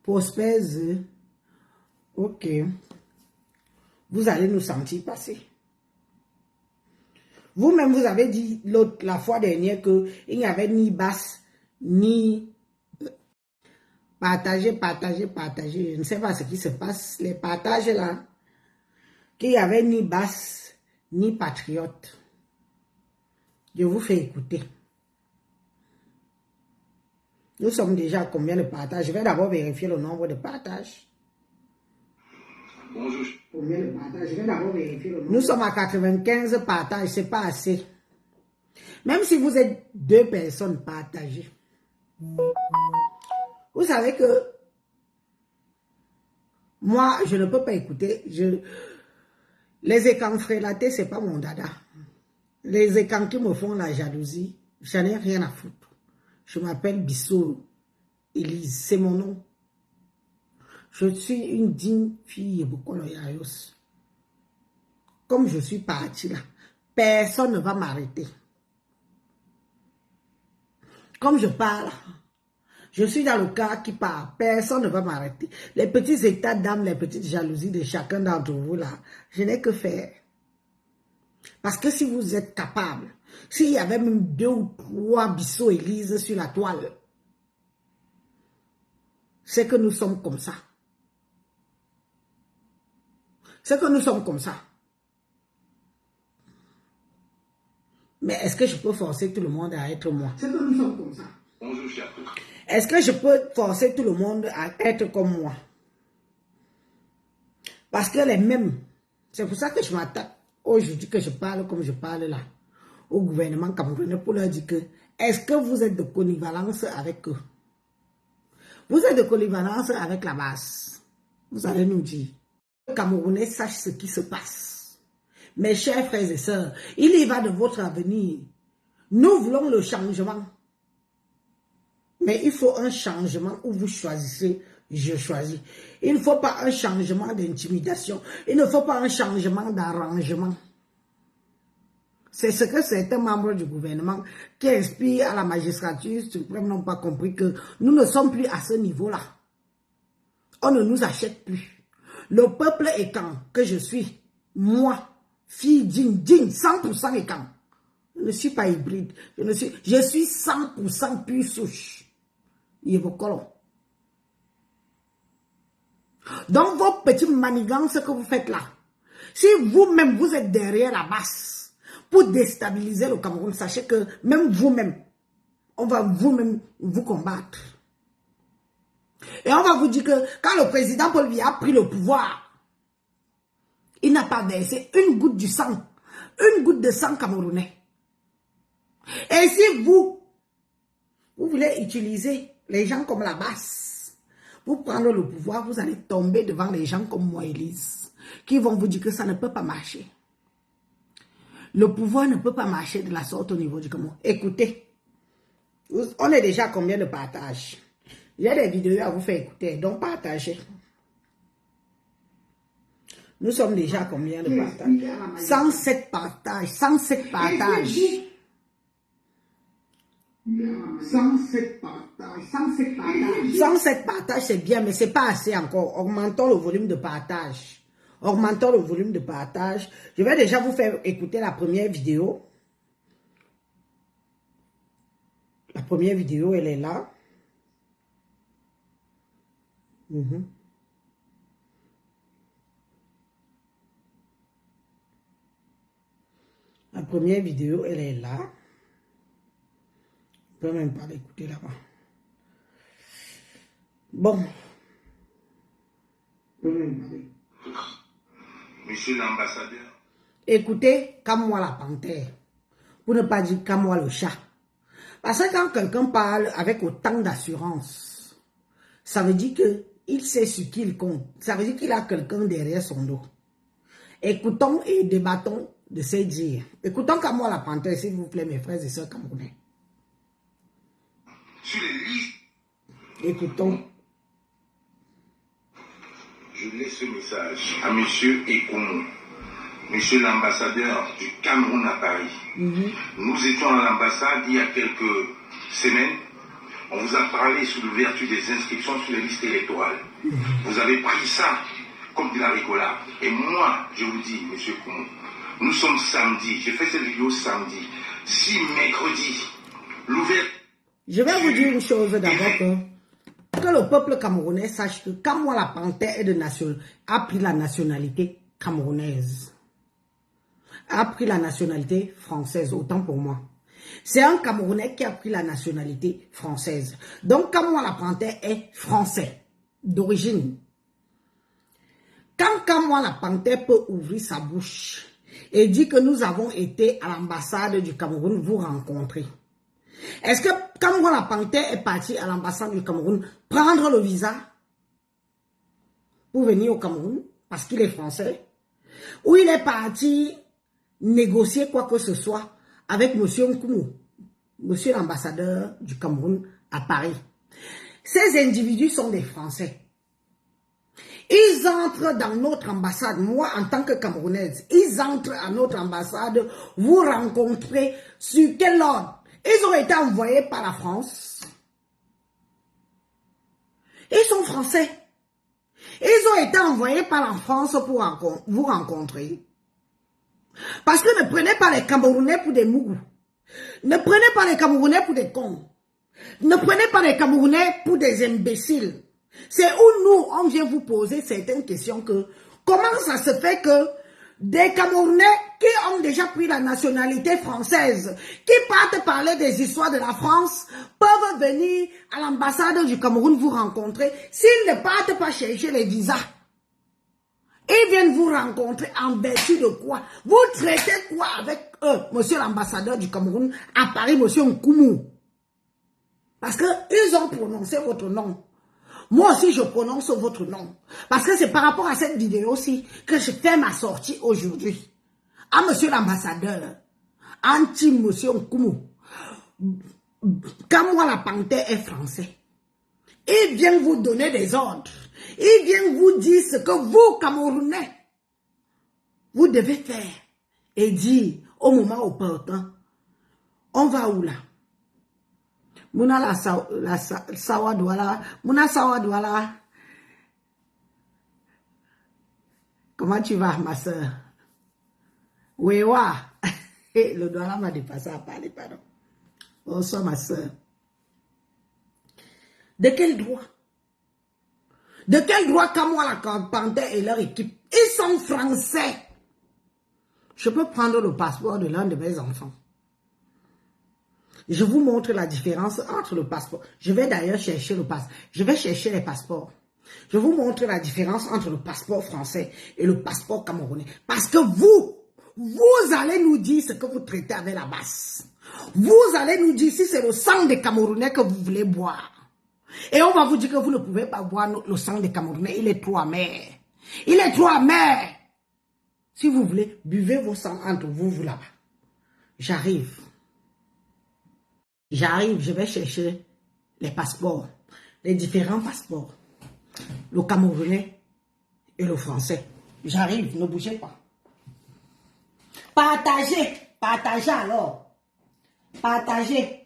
Prospère, ok. Vous allez nous sentir passer. Vous-même, vous avez dit la fois dernière qu'il n'y avait ni basse, ni partager. Je ne sais pas ce qui se passe. Les partages là, qu'il n'y avait ni basse, ni patriote. Je vous fais écouter. Nous sommes déjà à combien de partages? Je vais d'abord vérifier le nombre de partages. Bonjour. Combien de partages? Je vais d'abord vérifier le nombre. Nous sommes à 95 partages, c'est pas assez. Même si vous êtes 2 personnes partagées. Vous savez que moi, je ne peux pas écouter. Les écrans frélatés, c'est pas mon dada. Les écrans qui me font la jalousie, j'en ai rien à foutre. Je m'appelle Bissolo Élise, c'est mon nom. Je suis une digne fille de Bokoloyayos. Comme je suis partie là, personne ne va m'arrêter. Comme je parle, je suis dans le cas qui parle, personne ne va m'arrêter. Les petits états d'âme, les petites jalousies de chacun d'entre vous là, je n'ai que faire. Parce que si vous êtes capable, s'il y avait même 2 ou 3 Bissot Élise sur la toile, c'est que nous sommes comme ça. C'est que nous sommes comme ça. Mais est-ce que je peux forcer tout le monde à être moi? C'est que nous sommes comme ça. Est-ce que je peux forcer tout le monde à être comme moi? Parce que les mêmes, c'est pour ça que je m'attaque aujourd'hui que je parle comme je parle là, au gouvernement camerounais pour leur dire que, est-ce que vous êtes de connivalence avec eux? Vous êtes de connivalence avec la base. Vous allez nous dire. Les Camerounais sachent ce qui se passe. Mes chers frères et sœurs, il y va de votre avenir. Nous voulons le changement. Mais il faut un changement où vous choisissez, je choisis. Il ne faut pas un changement d'intimidation. Il ne faut pas un changement d'arrangement. C'est ce que certains membres du gouvernement qui inspirent à la magistrature suprême n'ont pas compris, que nous ne sommes plus à ce niveau-là. On ne nous achète plus. Le peuple étant que je suis, moi, fille digne, 100% étant. Je ne suis pas hybride. Je suis 100% pure souche. Donc vos petites manigances que vous faites là, si vous-même vous êtes derrière la masse pour déstabiliser le Cameroun, sachez que même vous-même, on va vous-même vous combattre. Et on va vous dire que quand le président Paul Biya a pris le pouvoir, il n'a pas versé une goutte du sang, une goutte de sang camerounais. Et si vous voulez utiliser les gens comme la base, pour prendre le pouvoir, vous allez tomber devant les gens comme moi, Élise, qui vont vous dire que ça ne peut pas marcher. Le pouvoir ne peut pas marcher de la sorte au niveau du Cameroun. Écoutez, on est déjà à combien de partages? Il y a des vidéos à vous faire écouter, donc partagez. Nous sommes déjà à combien de partages? 107 partages, 107 partages. 107 partages, 107 partages. 107 partages, c'est bien, mais ce n'est pas assez encore. Augmentons le volume de partage. Augmentons le volume de partage. Je vais déjà vous faire écouter la première vidéo. La première vidéo, elle est là. La première vidéo, elle est là. Je ne peux même pas l'écouter là-bas. Bon. Je peux même pas. Monsieur l'ambassadeur. Écoutez, comme moi la panthère. Pour ne pas dire comme moi le chat. Parce que quand quelqu'un parle avec autant d'assurance, ça veut dire qu'il sait sur qui il compte. Ça veut dire qu'il a quelqu'un derrière son dos. Écoutons et débattons de ces dires. Écoutons comme moi la panthère, s'il vous plaît, mes frères et sœurs camerounais. Sur les listes. Écoutons. Je laisse ce message à monsieur Ekomo, monsieur l'ambassadeur du Cameroun à Paris. Nous étions à l'ambassade il y a quelques semaines On vous a parlé sous l'ouverture des inscriptions sur les listes électorales. Vous avez pris ça comme de la rigolade. Et moi, je vous dis, monsieur Koumou, nous sommes samedi. J'ai fait cette vidéo samedi. Si mercredi, l'ouverture... Je vais vous dire une chose d'abord que le peuple camerounais sache que quand moi la panthère a pris la nationalité camerounaise, a pris la nationalité française, autant pour moi. C'est un Camerounais qui a pris la nationalité française. Donc, quand moi la panthère est français, d'origine. Quand moi la panthère peut ouvrir sa bouche et dire que nous avons été à l'ambassade du Cameroun vous rencontrer. Est-ce que quand moi la panthère est partie à l'ambassade du Cameroun prendre le visa pour venir au Cameroun parce qu'il est français, ou il est parti négocier quoi que ce soit avec monsieur Nkoumou, monsieur l'ambassadeur du Cameroun à Paris. Ces individus sont des Français. Ils entrent dans notre ambassade, moi en tant que Camerounaise, ils entrent à notre ambassade, vous rencontrez sur quel ordre? Ils ont été envoyés par la France. Ils sont Français. Ils ont été envoyés par la France pour vous rencontrer. Parce que ne prenez pas les Camerounais pour des mougous. Ne prenez pas les Camerounais pour des cons. Ne prenez pas les Camerounais pour des imbéciles. C'est où nous, on vient vous poser certaines questions que, comment ça se fait que des Camerounais qui ont déjà pris la nationalité française, qui partent parler des histoires de la France, peuvent venir à l'ambassade du Cameroun vous rencontrer, s'ils ne partent pas chercher les visas. Ils viennent vous rencontrer en vertu de quoi? Vous traitez quoi avec eux, monsieur l'ambassadeur du Cameroun à Paris, monsieur Nkoumou? Parce qu'ils ont prononcé votre nom. Moi aussi, je prononce votre nom. Parce que c'est par rapport à cette vidéo-ci que je fais ma sortie aujourd'hui. À monsieur l'ambassadeur, anti-monsieur Nkoumou, quand moi la panthère est français, il vient vous donner des ordres. Il vient vous dire ce que vous, Camerounais, vous devez faire. Et dire au moment opportun, on va où là? Mouna la sawadouala. Mouna sawadouala. Comment tu vas, ma soeur? Wewa. Le douala m'a dépassé à parler, pardon. Bonsoir, ma soeur. De quel droit? De quel droit Kamoa la panthère et leur équipe? Ils sont français. Je peux prendre le passeport de l'un de mes enfants. Je vous montre la différence entre le passeport. Je vais d'ailleurs chercher le passeport. Je vais chercher les passeports. Je vous montre la différence entre le passeport français et le passeport camerounais. Parce que vous allez nous dire ce que vous traitez avec la basse. Vous allez nous dire si c'est le sang des Camerounais que vous voulez boire. Et on va vous dire que vous ne pouvez pas boire le sang des Camerounais. Il est trop amer. Il est trop amer. Si vous voulez, buvez vos sangs entre vous là-bas. J'arrive. J'arrive, je vais chercher les passeports. Les différents passeports. Le camerounais et le français. J'arrive, ne bougez pas. Partagez. Partagez alors. Partagez.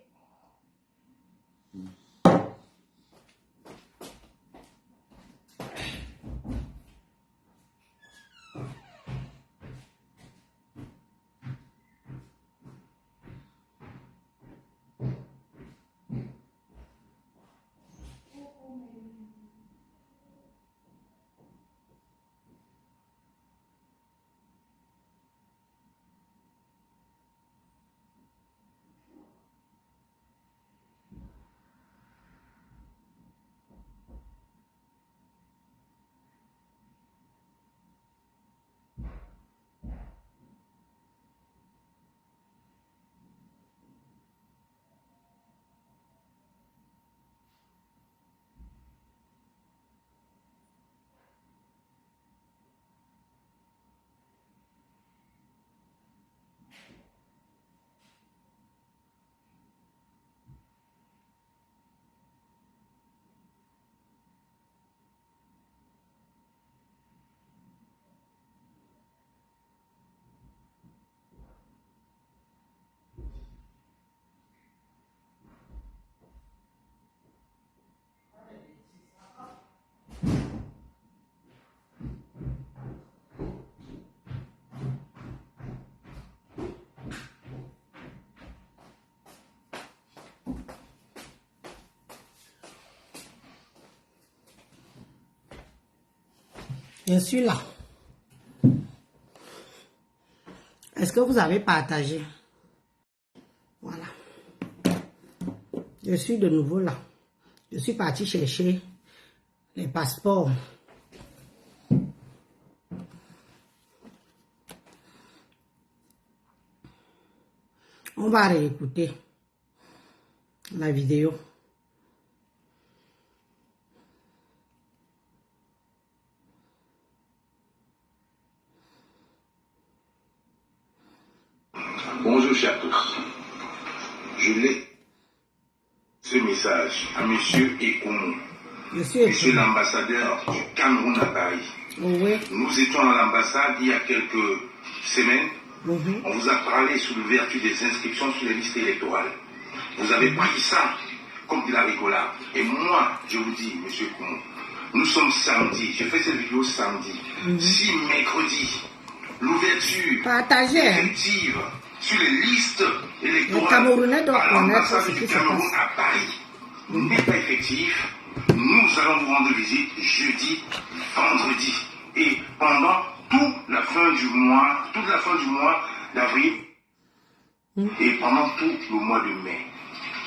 Je suis là. Est-ce que vous avez partagé? Voilà. Je suis de nouveau là. Je suis parti chercher les passeports. On va réécouter la vidéo. Bonjour chers tous. Je l'ai ce message à monsieur Ekoumou. Monsieur l'ambassadeur du Cameroun à Paris. Oui. Nous étions à l'ambassade il y a quelques semaines. On vous a parlé sous l'ouverture des inscriptions sur les listes électorales. Vous avez pris ça comme de la rigolade. Et moi, je vous dis, monsieur Koumou, nous sommes samedi. J'ai fait cette vidéo samedi. Si mercredi, l'ouverture effective sur les listes électorales à l'ambassade du Cameroun à Paris n'est pas effectif, nous allons vous rendre visite jeudi, vendredi. Et pendant toute la fin du mois d'avril et pendant tout le mois de mai.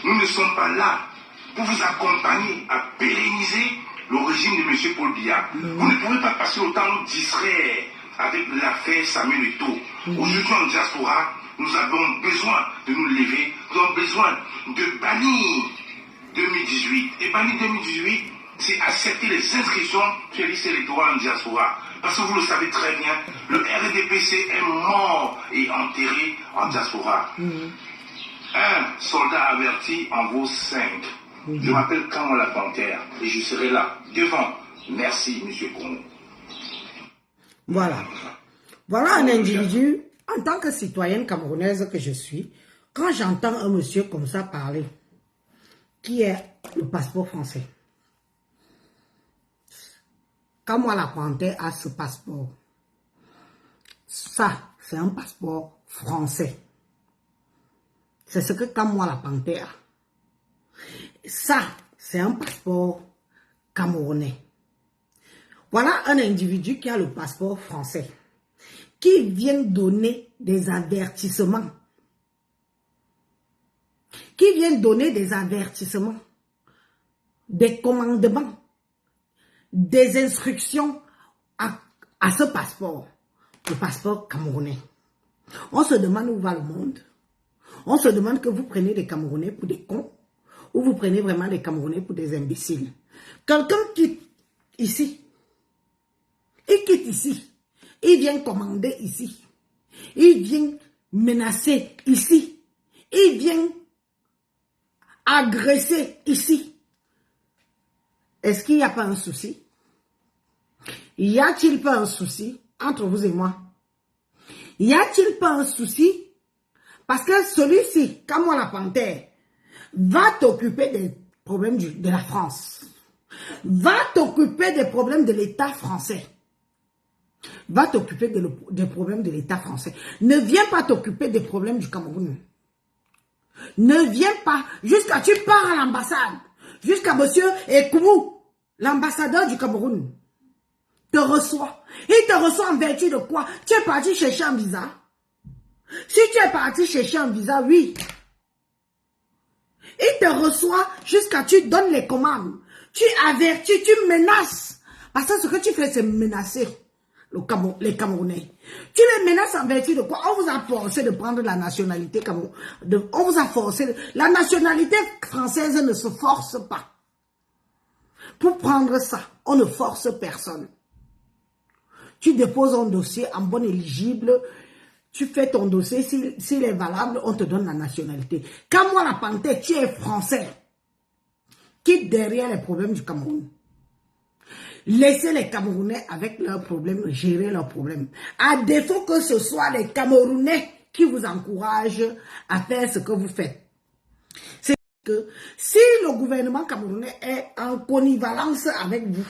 Nous ne sommes pas là pour vous accompagner à pérenniser le régime de M. Paul Biya. Vous ne pouvez pas passer autant nous distraire avec l'affaire Samuel Eto'o. Aujourd'hui en diaspora, nous avons besoin de nous lever, nous avons besoin de bannir 2018. Et bannir 2018, c'est accepter les inscriptions sur les listes électorales en diaspora. Parce que vous le savez très bien, le RDPC est mort et enterré en diaspora. Un soldat averti en vaut 5. Je m'appelle Kamwa la Panthère et je serai là, devant. Merci, monsieur Koumou. Voilà. Voilà un individu, en tant que citoyenne camerounaise que je suis, quand j'entends un monsieur comme ça parler, qui est le passeport français. Kamwa la Panthère a ce passeport. Ça, c'est un passeport français. C'est ce que Kamwa la Panthère a. Ça, c'est un passeport camerounais. Voilà un individu qui a le passeport français, qui vient donner des avertissements. Qui vient donner des avertissements, des commandements, des instructions à ce passeport, le passeport camerounais. On se demande où va le monde. On se demande que vous prenez des Camerounais pour des cons ou vous prenez vraiment des Camerounais pour des imbéciles. Quelqu'un quitte ici. Il quitte ici. Il vient commander ici. Il vient menacer ici. Il vient agresser ici. Est-ce qu'il n'y a pas un souci? Y a-t-il pas un souci entre vous et moi? Y a-t-il pas un souci? Parce que celui-ci, Kamwa la Panthère, va t'occuper des problèmes de la France. Va t'occuper des problèmes de l'État français. Va t'occuper des problèmes de l'État français. Ne viens pas t'occuper des problèmes du Cameroun. Ne viens pas jusqu'à tu pars à l'ambassade. Jusqu'à monsieur Ekoumou, l'ambassadeur du Cameroun, te reçoit. Il te reçoit en vertu de quoi? Tu es parti chercher un visa? Si tu es parti chercher un visa, oui. Il te reçoit jusqu'à tu donnes les commandes. Tu avertis, tu menaces. Parce que ce que tu fais, c'est menacer les Camerounais. Tu les menaces en vertu de quoi? On vous a forcé de prendre la nationalité Cameroun. On vous a forcé. La nationalité française ne se force pas. Pour prendre ça, on ne force personne. Tu déposes un dossier en bonne éligible. Tu fais ton dossier, s'il est valable, on te donne la nationalité. Kamwa la Panthère, tu es français. Quitte derrière les problèmes du Cameroun. Laissez les Camerounais avec leurs problèmes, gérer leurs problèmes. À défaut que ce soit les Camerounais qui vous encouragent à faire ce que vous faites. C'est que si le gouvernement camerounais est en connivence avec vous,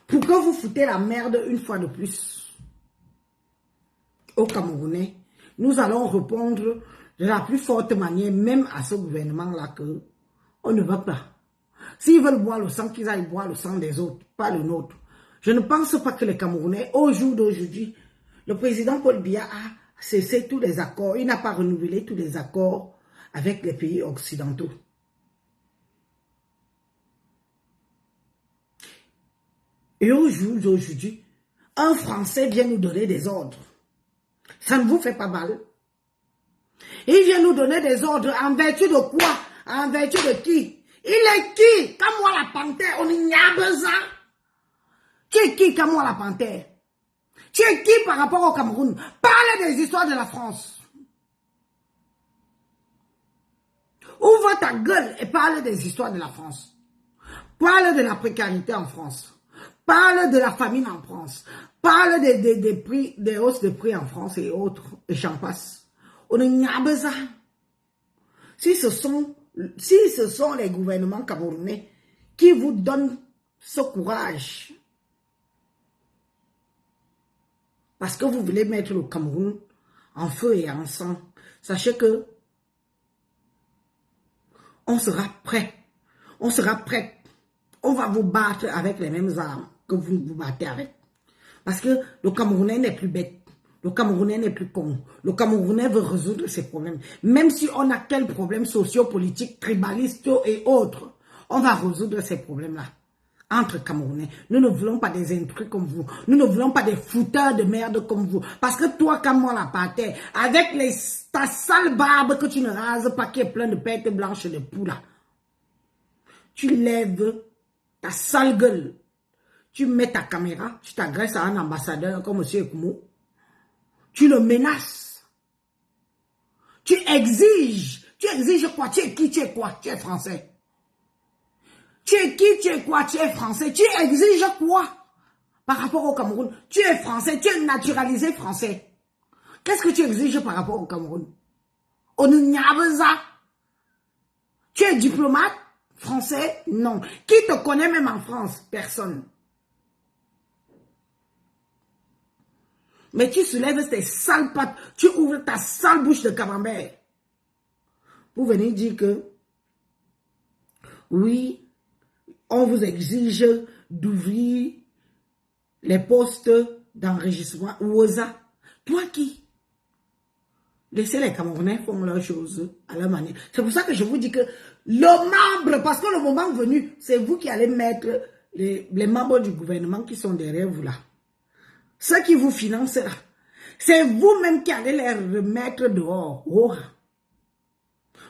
pour que vous foutez la merde une fois de plus aux Camerounais, nous allons répondre de la plus forte manière, même à ce gouvernement-là, que on ne va pas. S'ils veulent boire le sang, qu'ils aillent boire le sang des autres, pas le nôtre. Je ne pense pas que les Camerounais, au jour d'aujourd'hui, le président Paul Biya a cessé tous les accords. Il n'a pas renouvelé tous les accords avec les pays occidentaux. Et au jour d'aujourd'hui, un Français vient nous donner des ordres. Ça ne vous fait pas mal? Il vient nous donner des ordres en vertu de quoi? En vertu de qui? Il est qui? Comme moi la panthère, on n'y a besoin. Tu es qui comme moi la panthère? Tu es qui par rapport au Cameroun? Parlez des histoires de la France. Ouvre ta gueule et parle des histoires de la France. Parle de la précarité en France. Parle de la famine en France. Parle des prix, des hausses de prix en France et autres. Et j'en passe. On n'y a besoin. Si ce sont les gouvernements camerounais qui vous donnent ce courage, parce que vous voulez mettre le Cameroun en feu et en sang, sachez que on sera prêt. On sera prêt. On va vous battre avec les mêmes armes que vous vous battez avec. Parce que le Camerounais n'est plus bête. Le Camerounais n'est plus con. Le Camerounais veut résoudre ses problèmes. Même si on a quels problèmes sociopolitiques, tribalistes et autres, on va résoudre ces problèmes-là. Entre Camerounais. Nous ne voulons pas des intrus comme vous. Nous ne voulons pas des fouteurs de merde comme vous. Parce que toi, comme moi, la pâté, avec ta sale barbe que tu ne rases pas, qui est plein de pêtes blanches de poux, tu lèves ta sale gueule. Tu mets ta caméra, tu t'agresses à un ambassadeur comme M. Koumou. Tu le menaces. Tu exiges. Tu exiges quoi? Tu es qui? Tu es quoi? Tu es français. Tu es qui? Tu es quoi? Tu es français. Tu exiges quoi? Par rapport au Cameroun. Tu es français. Tu es naturalisé français. Qu'est-ce que tu exiges par rapport au Cameroun? On n'y a besoin. Tu es diplomate français? Non. Qui te connaît même en France? Personne. Mais tu soulèves tes sales pattes, tu ouvres ta sale bouche de camembert pour venir dire que oui, on vous exige d'ouvrir les postes d'enregistrement WhatsApp. Toi qui? Laissez les Camerounais faire leurs choses à leur manière. C'est pour ça que je vous dis que le membre, parce que le moment venu, c'est vous qui allez mettre les membres du gouvernement qui sont derrière vous là. Ceux qui vous financent là, c'est vous-même qui allez les remettre dehors. Oh.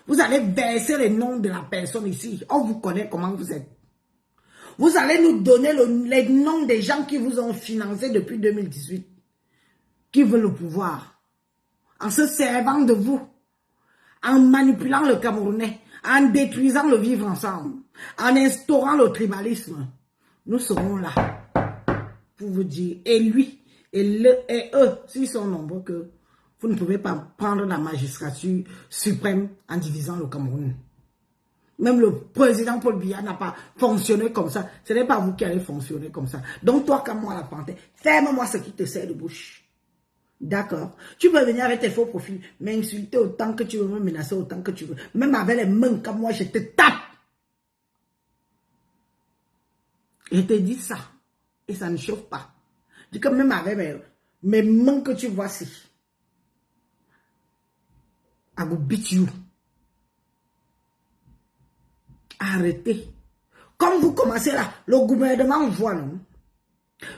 Vous allez verser les noms de la personne ici. On vous connaît comment vous êtes. Vous allez nous donner les noms des gens qui vous ont financé depuis 2018, qui veulent le pouvoir, en se servant de vous, en manipulant le Camerounais, en détruisant le vivre ensemble, en instaurant le tribalisme. Nous serons là pour vous dire, et lui, et eux, s'ils sont nombreux, que vous ne pouvez pas prendre la magistrature suprême en divisant le Cameroun. Même le président Paul Biya n'a pas fonctionné comme ça. Ce n'est pas vous qui allez fonctionner comme ça. Donc toi, comme moi, la panthère, ferme-moi ce qui te sert de bouche. D'accord? Tu peux venir avec tes faux profils, m'insulter autant que tu veux, me menacer autant que tu veux. Même avec les mains comme moi, je te tape. Je te dis ça. Et ça ne chauffe pas. Je dis que même avec mes mains que tu vois ici, I will beat you. Arrêtez. Comme vous commencez là, le gouvernement voit, non?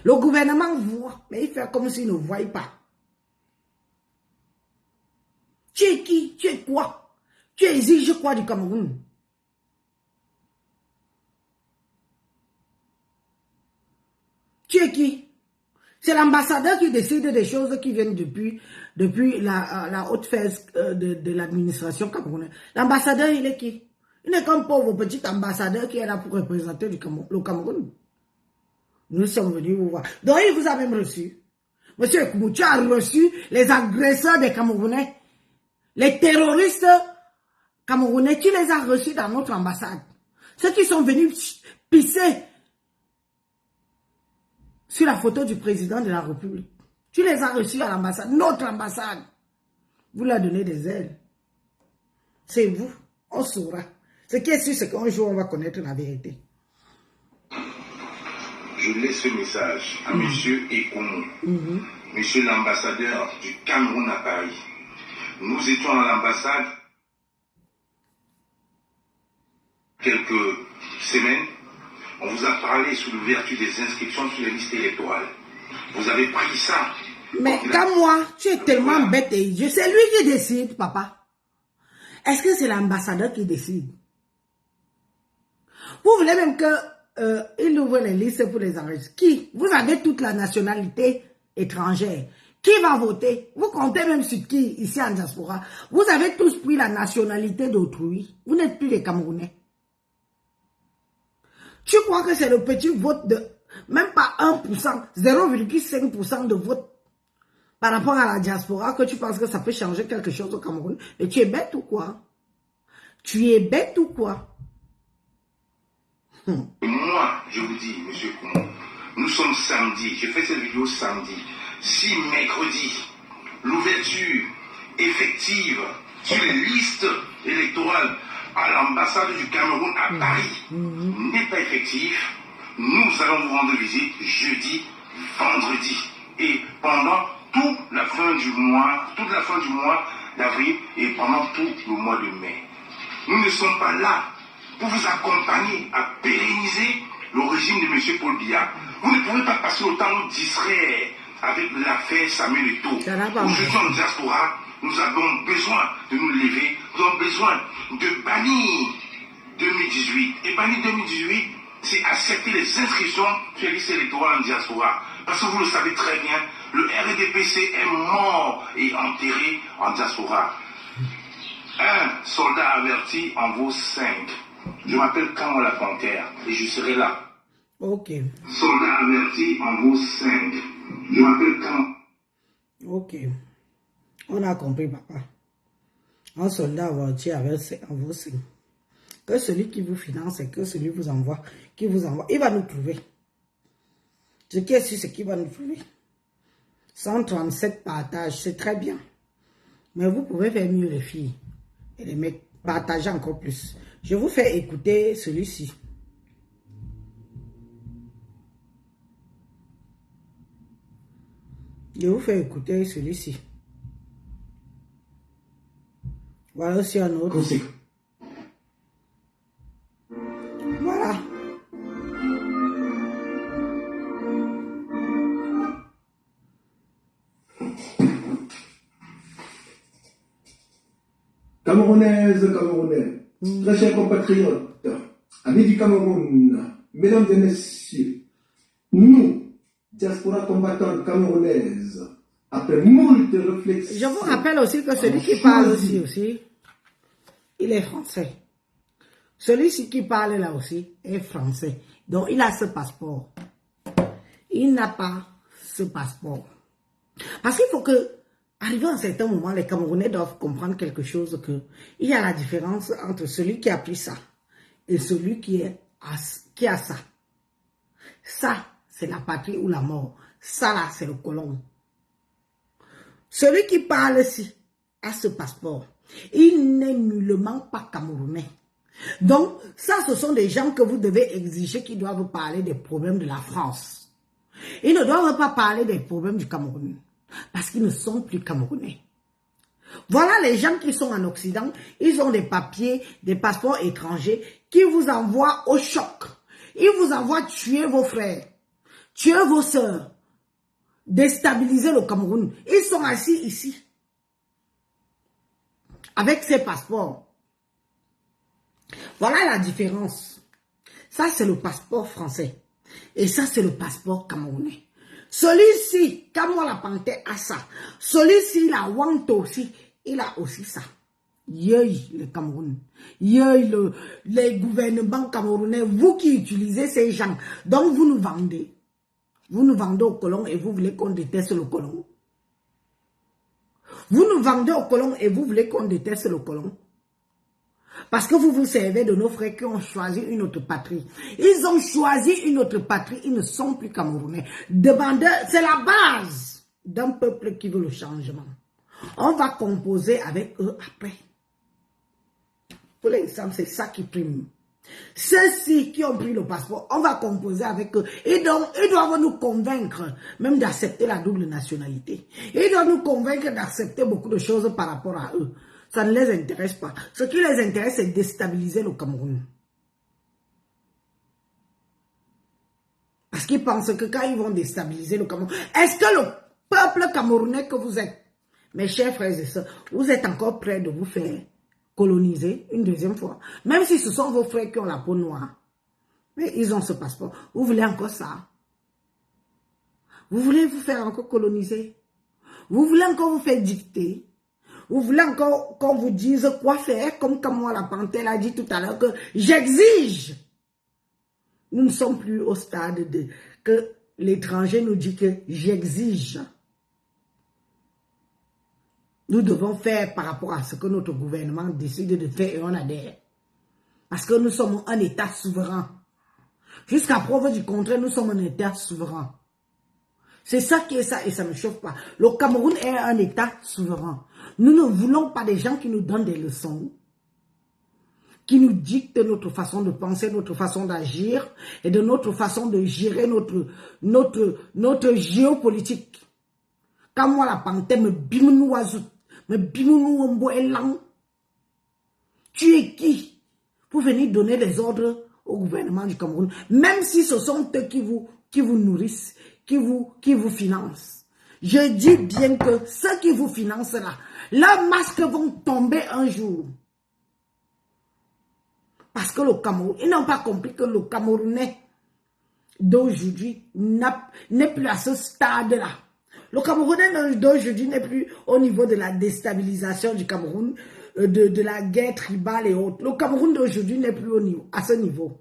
Le gouvernement voit, mais il fait comme s'il ne voit pas. Tu es qui? Tu es quoi? Tu exiges quoi du Cameroun? Tu es qui? C'est l'ambassadeur qui décide des choses qui viennent depuis la haute phase de l'administration camerounaise. L'ambassadeur, il est qui? Il n'est qu'un pauvre petit ambassadeur qui est là pour représenter le Cameroun. Nous sommes venus vous voir. Donc, il vous a même reçu. Monsieur Koumou, tu as reçu les agresseurs des Camerounais, les terroristes camerounais, tu les as reçus dans notre ambassade. Ceux qui sont venus pisser sur la photo du président de la République. Tu les as reçus à l'ambassade, notre ambassade. Vous leur donnez des ailes. C'est vous, on saura. Ce qui est sûr, c'est qu'un jour, on va connaître la vérité. je laisse ce message à monsieur Ekoumou, monsieur l'ambassadeur du Cameroun à Paris. Nous étions à l'ambassade quelques semaines. On vous a parlé sous l'ouverture des inscriptions sur les listes électorales. Vous avez pris ça. Mais comme moi, tu es tellement bête et idiot. C'est lui qui décide, papa. Est-ce que c'est l'ambassadeur qui décide? Vous voulez même qu'il ouvre les listes pour les enregistres. Qui? Vous avez toute la nationalité étrangère. Qui va voter? Vous comptez même sur qui ici en diaspora? Vous avez tous pris la nationalité d'autrui. Vous n'êtes plus les Camerounais. Tu crois que c'est le petit vote de même pas 1%, 0,5% de vote par rapport à la diaspora que tu penses que ça peut changer quelque chose au Cameroun? Et tu es bête ou quoi? Tu es bête ou quoi? Moi, je vous dis, monsieur Koumou, nous sommes samedi, j'ai fait cette vidéo samedi. Si mercredi, l'ouverture effective sur les listes électorales à l'ambassade du Cameroun à Paris n'est pas effective, nous allons vous rendre visite jeudi, vendredi. Et pendant toute la fin du mois d'avril et pendant tout le mois de mai. Nous ne sommes pas là pour vous accompagner à pérenniser le régime de M. Paul Biya. Vous ne pouvez pas passer autant de distraire avec l'affaire Samuel Eto'o. Aujourd'hui en diaspora, nous avons besoin de nous lever, nous avons besoin de bannir 2018. Et bannir 2018, c'est accepter les inscriptions sur les listes électorales en diaspora. Parce que vous le savez très bien, le RDPC est mort et enterré en diaspora. Un soldat averti en vaut 5. Je m'appelle Kamwa la Panthère et je serai là. Ok. Soldat averti en vaut 5. Je m'appelle Kamwa. Ok. On a compris, papa. Un soldat averti en vaut 5. Que celui qui vous finance et que celui qui vous envoie, il va nous trouver. Ce qui est sûr, c'est qu'il va nous trouver. 137 partages, c'est très bien. Mais vous pouvez faire mieux les filles. Et les mecs, partager encore plus. Je vous fais écouter celui-ci. Je vous fais écouter celui-ci. Voilà aussi un autre. Voilà. Camerounaises, Camerounais, très chers compatriotes, amis du Cameroun, mesdames et messieurs, nous, diaspora combattante camerounaise, après moult réflexions... Je vous rappelle aussi que celui qui parle aussi, il est français. Celui-ci qui parle là aussi est français. Donc, il a ce passeport. Il n'a pas ce passeport. Parce qu'il faut que, arrivé à un certain moment, les Camerounais doivent comprendre quelque chose, que il y a la différence entre celui qui a pris ça et celui qui a ça. Ça, c'est la patrie ou la mort. Ça, là, c'est le colon. Celui qui parle ici a ce passeport. Il n'est nullement pas camerounais. Donc, ça, ce sont des gens que vous devez exiger qui doivent parler des problèmes de la France. Ils ne doivent pas parler des problèmes du Cameroun. Parce qu'ils ne sont plus camerounais. Voilà les gens qui sont en Occident. Ils ont des papiers, des passeports étrangers qui vous envoient au choc. Ils vous envoient tuer vos frères, tuer vos sœurs, déstabiliser le Cameroun. Ils sont assis ici. Avec ces passeports. Voilà la différence. Ça, c'est le passeport français. Et ça, c'est le passeport camerounais. Celui-ci, Kamwa la Panthère a ça. Celui-ci, la Wanto aussi, il a aussi ça. Yoy, le Cameroun. Yoy, les gouvernements camerounais, vous qui utilisez ces gens, donc vous nous vendez. Vous nous vendez au colon et vous voulez qu'on déteste le colon. Vous nous vendez au colon et vous voulez qu'on déteste le colon. Parce que vous vous servez de nos frères qui ont choisi une autre patrie. Ils ont choisi une autre patrie, ils ne sont plus camerounais. C'est la base d'un peuple qui veut le changement. On va composer avec eux après. Pour l'instant, c'est ça qui prime. Ceux-ci qui ont pris le passeport, on va composer avec eux. Et donc, ils doivent nous convaincre même d'accepter la double nationalité. Ils doivent nous convaincre d'accepter beaucoup de choses par rapport à eux. Ça ne les intéresse pas. Ce qui les intéresse, c'est déstabiliser le Cameroun. Parce qu'ils pensent que quand ils vont déstabiliser le Cameroun, est-ce que le peuple camerounais que vous êtes, mes chers frères et sœurs, vous êtes encore prêts de vous faire coloniser une deuxième fois? Même si ce sont vos frères qui ont la peau noire. Mais ils ont ce passeport. Vous voulez encore ça? Vous voulez vous faire encore coloniser? Vous voulez encore vous faire dicter? Vous voulez encore qu'on vous dise quoi faire? Comme moi, la panthère a dit tout à l'heure que j'exige. Nous ne sommes plus au stade de que l'étranger nous dit que j'exige. Nous devons faire par rapport à ce que notre gouvernement décide de faire et on adhère. Parce que nous sommes un État souverain. Jusqu'à preuve du contraire, nous sommes un État souverain. C'est ça qui est ça et ça ne me chauffe pas. Le Cameroun est un État souverain. Nous ne voulons pas des gens qui nous donnent des leçons, qui nous dictent notre façon de penser, notre façon d'agir et de notre façon de gérer notre géopolitique. Quand moi la panthère me bimounou oiseau, me bimounou ombo elang, tu es qui pour venir donner des ordres au gouvernement du Cameroun, même si ce sont eux qui vous nourrissent, qui vous financent. Je dis bien que ceux qui vous financent là, leurs masques vont tomber un jour. Parce que le Cameroun, ils n'ont pas compris que le Camerounais d'aujourd'hui n'est plus à ce stade-là. Le Camerounais d'aujourd'hui n'est plus au niveau de la déstabilisation du Cameroun, de la guerre tribale et autres. Le Cameroun d'aujourd'hui n'est plus à ce niveau.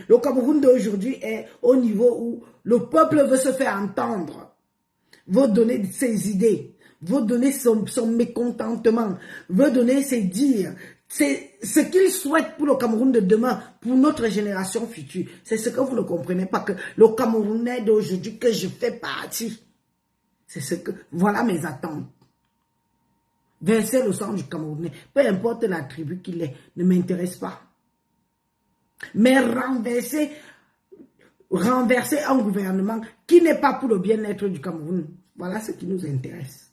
Le Cameroun d'aujourd'hui est au niveau où le peuple veut se faire entendre, veut donner ses idées, veut donner son mécontentement, veut donner ses dires. C'est ce qu'il souhaite pour le Cameroun de demain, pour notre génération future. C'est ce que vous ne comprenez pas, que le Camerounais d'aujourd'hui, que je fais partie, c'est ce que, voilà mes attentes. Verser le sang du Camerounais, peu importe la tribu qu'il est, ne m'intéresse pas. Mais renverser un gouvernement qui n'est pas pour le bien-être du Cameroun, voilà ce qui nous intéresse.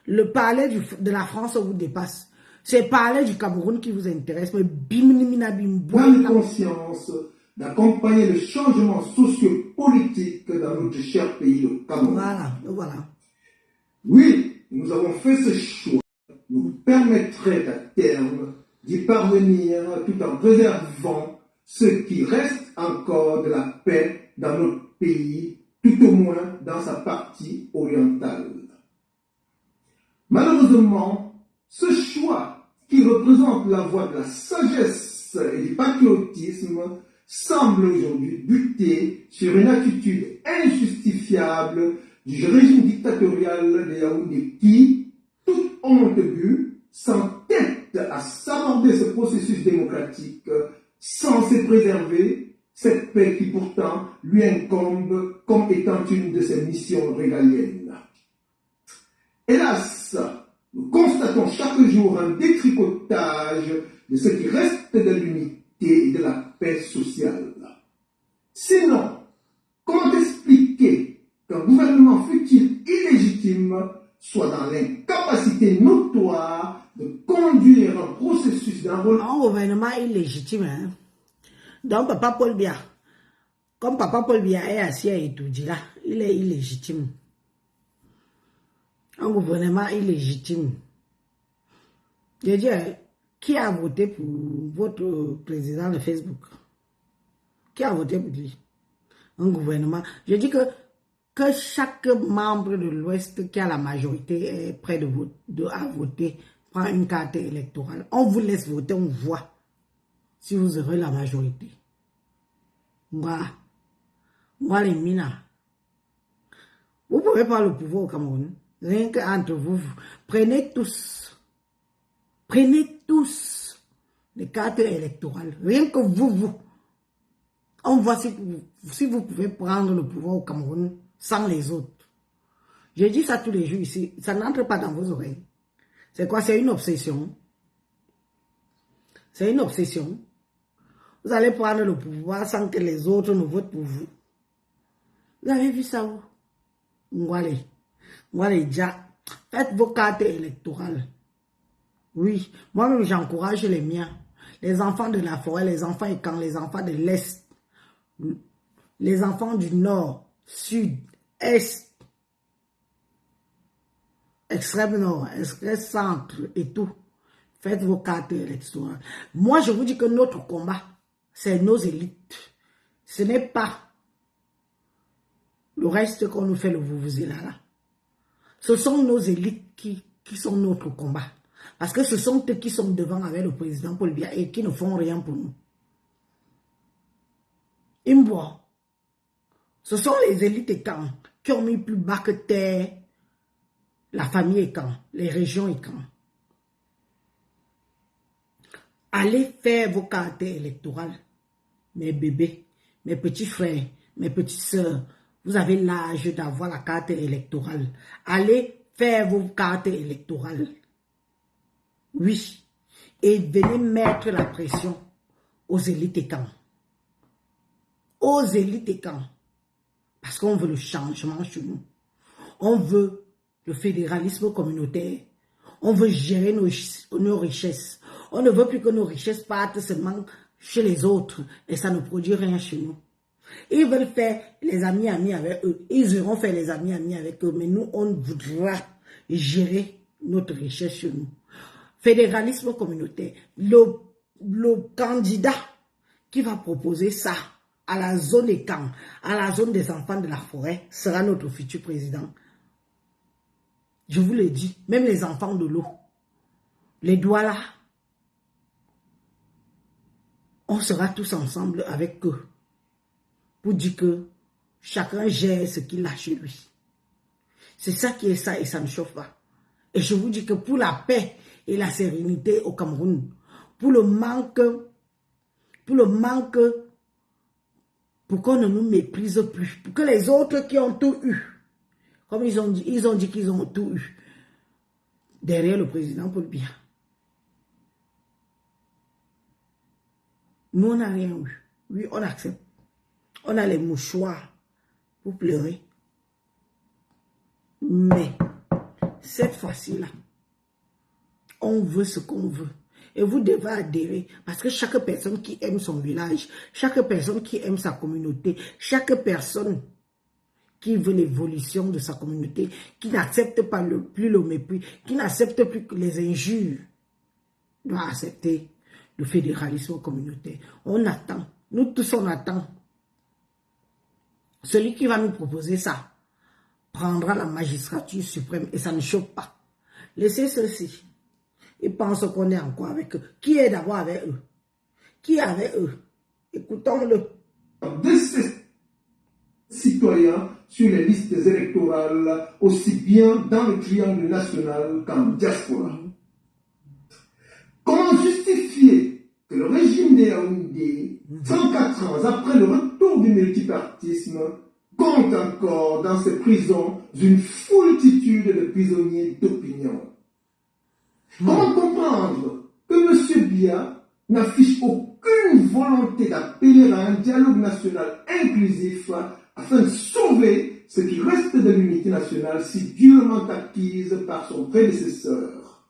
Le palais de la France vous dépasse. C'est le palais du Cameroun qui vous intéresse. Mais bonne conscience d'accompagner le changement socio-politique dans notre cher pays, le Cameroun. Voilà. Oui, nous avons fait ce choix. Nous permettrait à terme d'y parvenir tout en préservant ce qui reste encore de la paix dans notre pays, tout au moins dans sa partie orientale. Malheureusement, ce choix qui représente la voie de la sagesse et du patriotisme semble aujourd'hui buter sur une attitude injustifiable du régime dictatorial de Yaoundé qui, toute honte bue, s'entête à s'aborder ce processus démocratique censé préserver cette paix qui pourtant lui incombe comme étant une de ses missions régaliennes. Hélas, nous constatons chaque jour un détricotage de ce qui reste de l'unité et de la paix sociale. Sinon, comment expliquer qu'un gouvernement fut-il illégitime soit dans l'incapacité notoire de conduire un processus d'enrôlement? Un gouvernement illégitime, hein? Donc Papa Paul Biya, comme Papa Paul Biya est assis à étudier là, il est illégitime. Un gouvernement illégitime. Je dis, qui a voté pour votre président de Facebook? Qui a voté pour lui? Un gouvernement. Je dis que chaque membre de l'Ouest qui a la majorité est prêt à voter, prend une carte électorale. On vous laisse voter, on voit si vous aurez la majorité. Voilà. Voilà les minas. Vous ne pouvez pas le pouvoir au Cameroun. Rien qu'entre vous, prenez tous les cartes électorales. Rien que vous. On voit si vous pouvez prendre le pouvoir au Cameroun sans les autres. Je dis ça tous les jours ici. Ça n'entre pas dans vos oreilles. C'est quoi? C'est une obsession. C'est une obsession. Vous allez prendre le pouvoir sans que les autres ne votent pour vous. Vous avez vu ça où? Ngwale déjà. Faites vos cartes électorales. Oui, moi-même j'encourage les miens. Les enfants de la forêt, les enfants écans, les enfants de l'Est, les enfants du Nord, Sud, Est, extrême Nord, extrême Centre et tout. Faites vos cartes électorales. Moi, je vous dis que notre combat, c'est nos élites. Ce n'est pas le reste qu'on nous fait le vous-vous-là. Ce sont nos élites qui sont notre combat. Parce que ce sont eux qui sont devant avec le président Paul Biya et qui ne font rien pour nous. Imbois. Ce sont les élites écans qui ont mis plus bas que terre la famille écans, les régions écans. Allez faire vos cartes électorales. Mes bébés, mes petits frères, mes petites sœurs, vous avez l'âge d'avoir la carte électorale. Allez faire vos cartes électorales. Oui. Et venez mettre la pression aux élites écans. Aux élites écans. Parce qu'on veut le changement chez nous. On veut le fédéralisme communautaire. On veut gérer nos richesses. On ne veut plus que nos richesses partent seulement chez les autres et ça ne produit rien chez nous. Ils veulent faire les amis avec eux. Ils iront faire les amis avec eux. Mais nous, on voudra gérer notre richesse chez nous. Fédéralisme communautaire. Le candidat qui va proposer ça à la zone des camps, à la zone des enfants de la forêt, sera notre futur président. Je vous le dis, même les enfants de l'eau, les Douala, on sera tous ensemble avec eux pour dire que chacun gère ce qu'il a chez lui. C'est ça qui est ça et ça ne chauffe pas. Et je vous dis que pour la paix et la sérénité au Cameroun, pour le manque, pour qu'on ne nous méprise plus, pour que les autres qui ont tout eu, comme ils ont dit qu'ils ont tout eu, derrière le président Paul Biya. Nous, on n'a rien eu. Oui, on accepte. On a les mouchoirs pour pleurer. Mais, cette fois-ci-là, on veut ce qu'on veut. Et vous devez adhérer. Parce que chaque personne qui aime son village, chaque personne qui aime sa communauté, chaque personne qui veut l'évolution de sa communauté, qui n'accepte pas plus le mépris, qui n'accepte plus les injures, doit accepter le fédéralisme communautaire. On attend. Nous tous, on attend. Celui qui va nous proposer ça prendra la magistrature suprême et ça ne choque pas. Laissez ceci. Ils pensent qu'on est encore avec eux. Qui est d'abord avec eux? Qui est avec eux? Écoutons-le. De ces citoyens sur les listes électorales, aussi bien dans le triangle national qu'en diaspora. Comment justifier que le régime des Yaoundé, 104 ans après le retour du multipartisme, compte encore dans ses prisons une foultitude de prisonniers d'opinion? Comment comprendre que M. Biya n'affiche aucune volonté d'appeler à un dialogue national inclusif afin de sauver ce qui reste de l'unité nationale si durement acquise par son prédécesseur?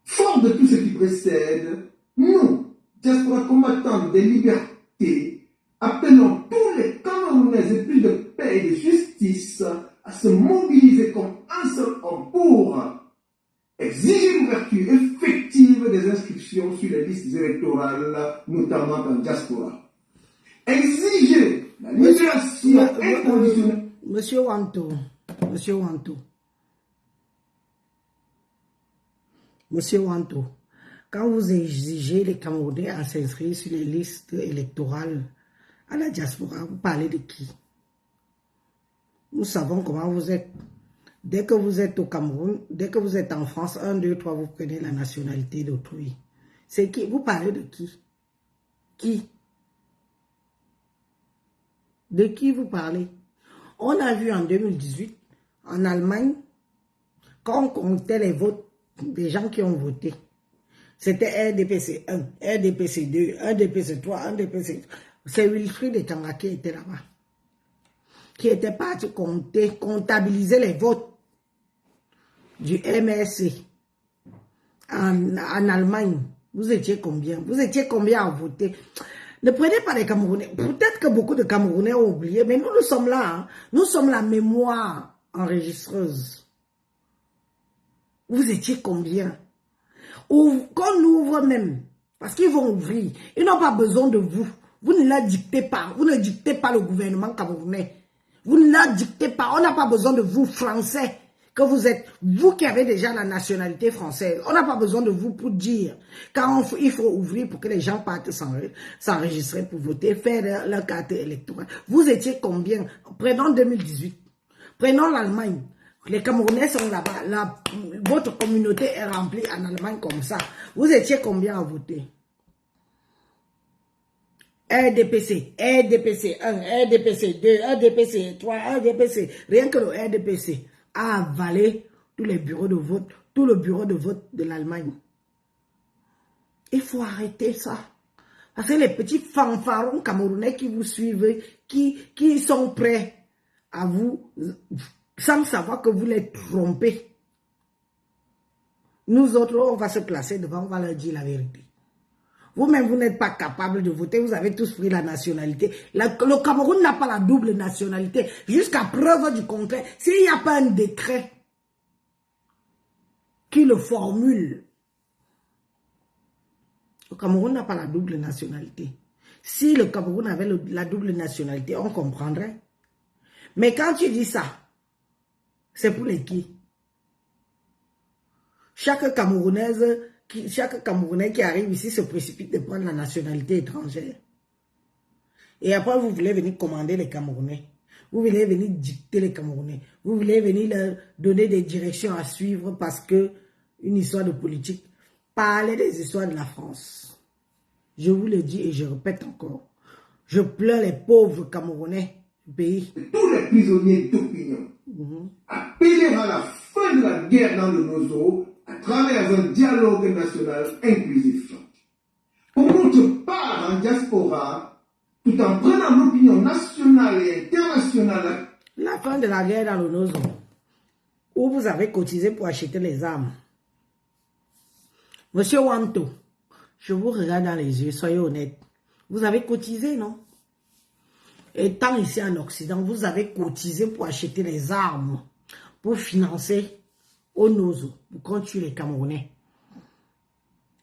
Fort de tout ce qui précède, nous, diaspora combattants des libertés, appelons tous les Camerounais épris de paix et de justice à se mobiliser comme un seul homme pour exiger l'ouverture effective des inscriptions sur les listes électorales, notamment en diaspora. Exiger la libération inconditionnelle. Monsieur Wanto, quand vous exigez les Camerounais à s'inscrire sur les listes électorales à la diaspora, vous parlez de qui? Nous savons comment vous êtes. Dès que vous êtes au Cameroun, dès que vous êtes en France, 1, 2, 3, vous prenez la nationalité d'autrui. C'est qui? Vous parlez de qui? Qui? De qui vous parlez? On a vu en 2018, en Allemagne, quand on comptait les votes des gens qui ont voté, C'était RDPC 1, RDPC 2, RDPC 3, RDPC... C'est Wilfried de Tanga qui était là-bas. Qui était parti comptabiliser les votes du MSC en Allemagne. Vous étiez combien? Vous étiez combien à voter? Ne prenez pas les Camerounais. Peut-être que beaucoup de Camerounais ont oublié, mais nous sommes là. Hein. Nous sommes la mémoire enregistreuse. Vous étiez combien? Qu'on ouvre même, parce qu'ils vont ouvrir, ils n'ont pas besoin de vous. Vous ne la dictez pas. Vous ne dictez pas le gouvernement camerounais. Vous ne la dictez pas. On n'a pas besoin de vous, Français, que vous êtes, vous qui avez déjà la nationalité française. On n'a pas besoin de vous pour dire quand il faut ouvrir pour que les gens partent s'enregistrer pour voter, faire leur carte électorale. Vous étiez combien? Prenons 2018. Prenons l'Allemagne. Les Camerounais sont là-bas. Votre communauté est remplie en Allemagne comme ça. Vous étiez combien à voter? RDPC, RDPC 1, RDPC 2, RDPC 3, RDPC. Rien que le RDPC a avalé tous les bureaux de vote, tout le bureau de vote de l'Allemagne. Il faut arrêter ça. Parce que les petits fanfarons camerounais qui vous suivent, qui sont prêts à vous... sans savoir que vous les trompez. Nous autres, on va se placer devant, on va leur dire la vérité. Vous-même, vous n'êtes pas capable de voter, vous avez tous pris la nationalité. Le Cameroun n'a pas la double nationalité. Jusqu'à preuve du contraire, s'il n'y a pas un décret qui le formule, le Cameroun n'a pas la double nationalité. Si le Cameroun avait la double nationalité, on comprendrait. Mais quand tu dis ça, c'est pour les qui? Chaque Camerounais qui arrive ici se précipite de prendre la nationalité étrangère. Et après, vous voulez venir commander les Camerounais. Vous voulez venir dicter les Camerounais. Vous voulez venir leur donner des directions à suivre parce que une histoire de politique. Parlez des histoires de la France. Je vous le dis et je répète encore. Je pleure les pauvres Camerounais du pays. Tous les prisonniers d'opinion appeler à la fin de la guerre dans le Nozo à travers un dialogue national inclusif. Comment tu pars en diaspora tout en prenant l'opinion nationale et internationale? La fin de la guerre dans le Nozo, où vous avez cotisé pour acheter les armes. Monsieur Wanto, je vous regarde dans les yeux, soyez honnête. Vous avez cotisé, non? Étant ici en Occident, vous avez cotisé pour acheter les armes, pour financer au Nozo, pour qu'on tue les Camerounais.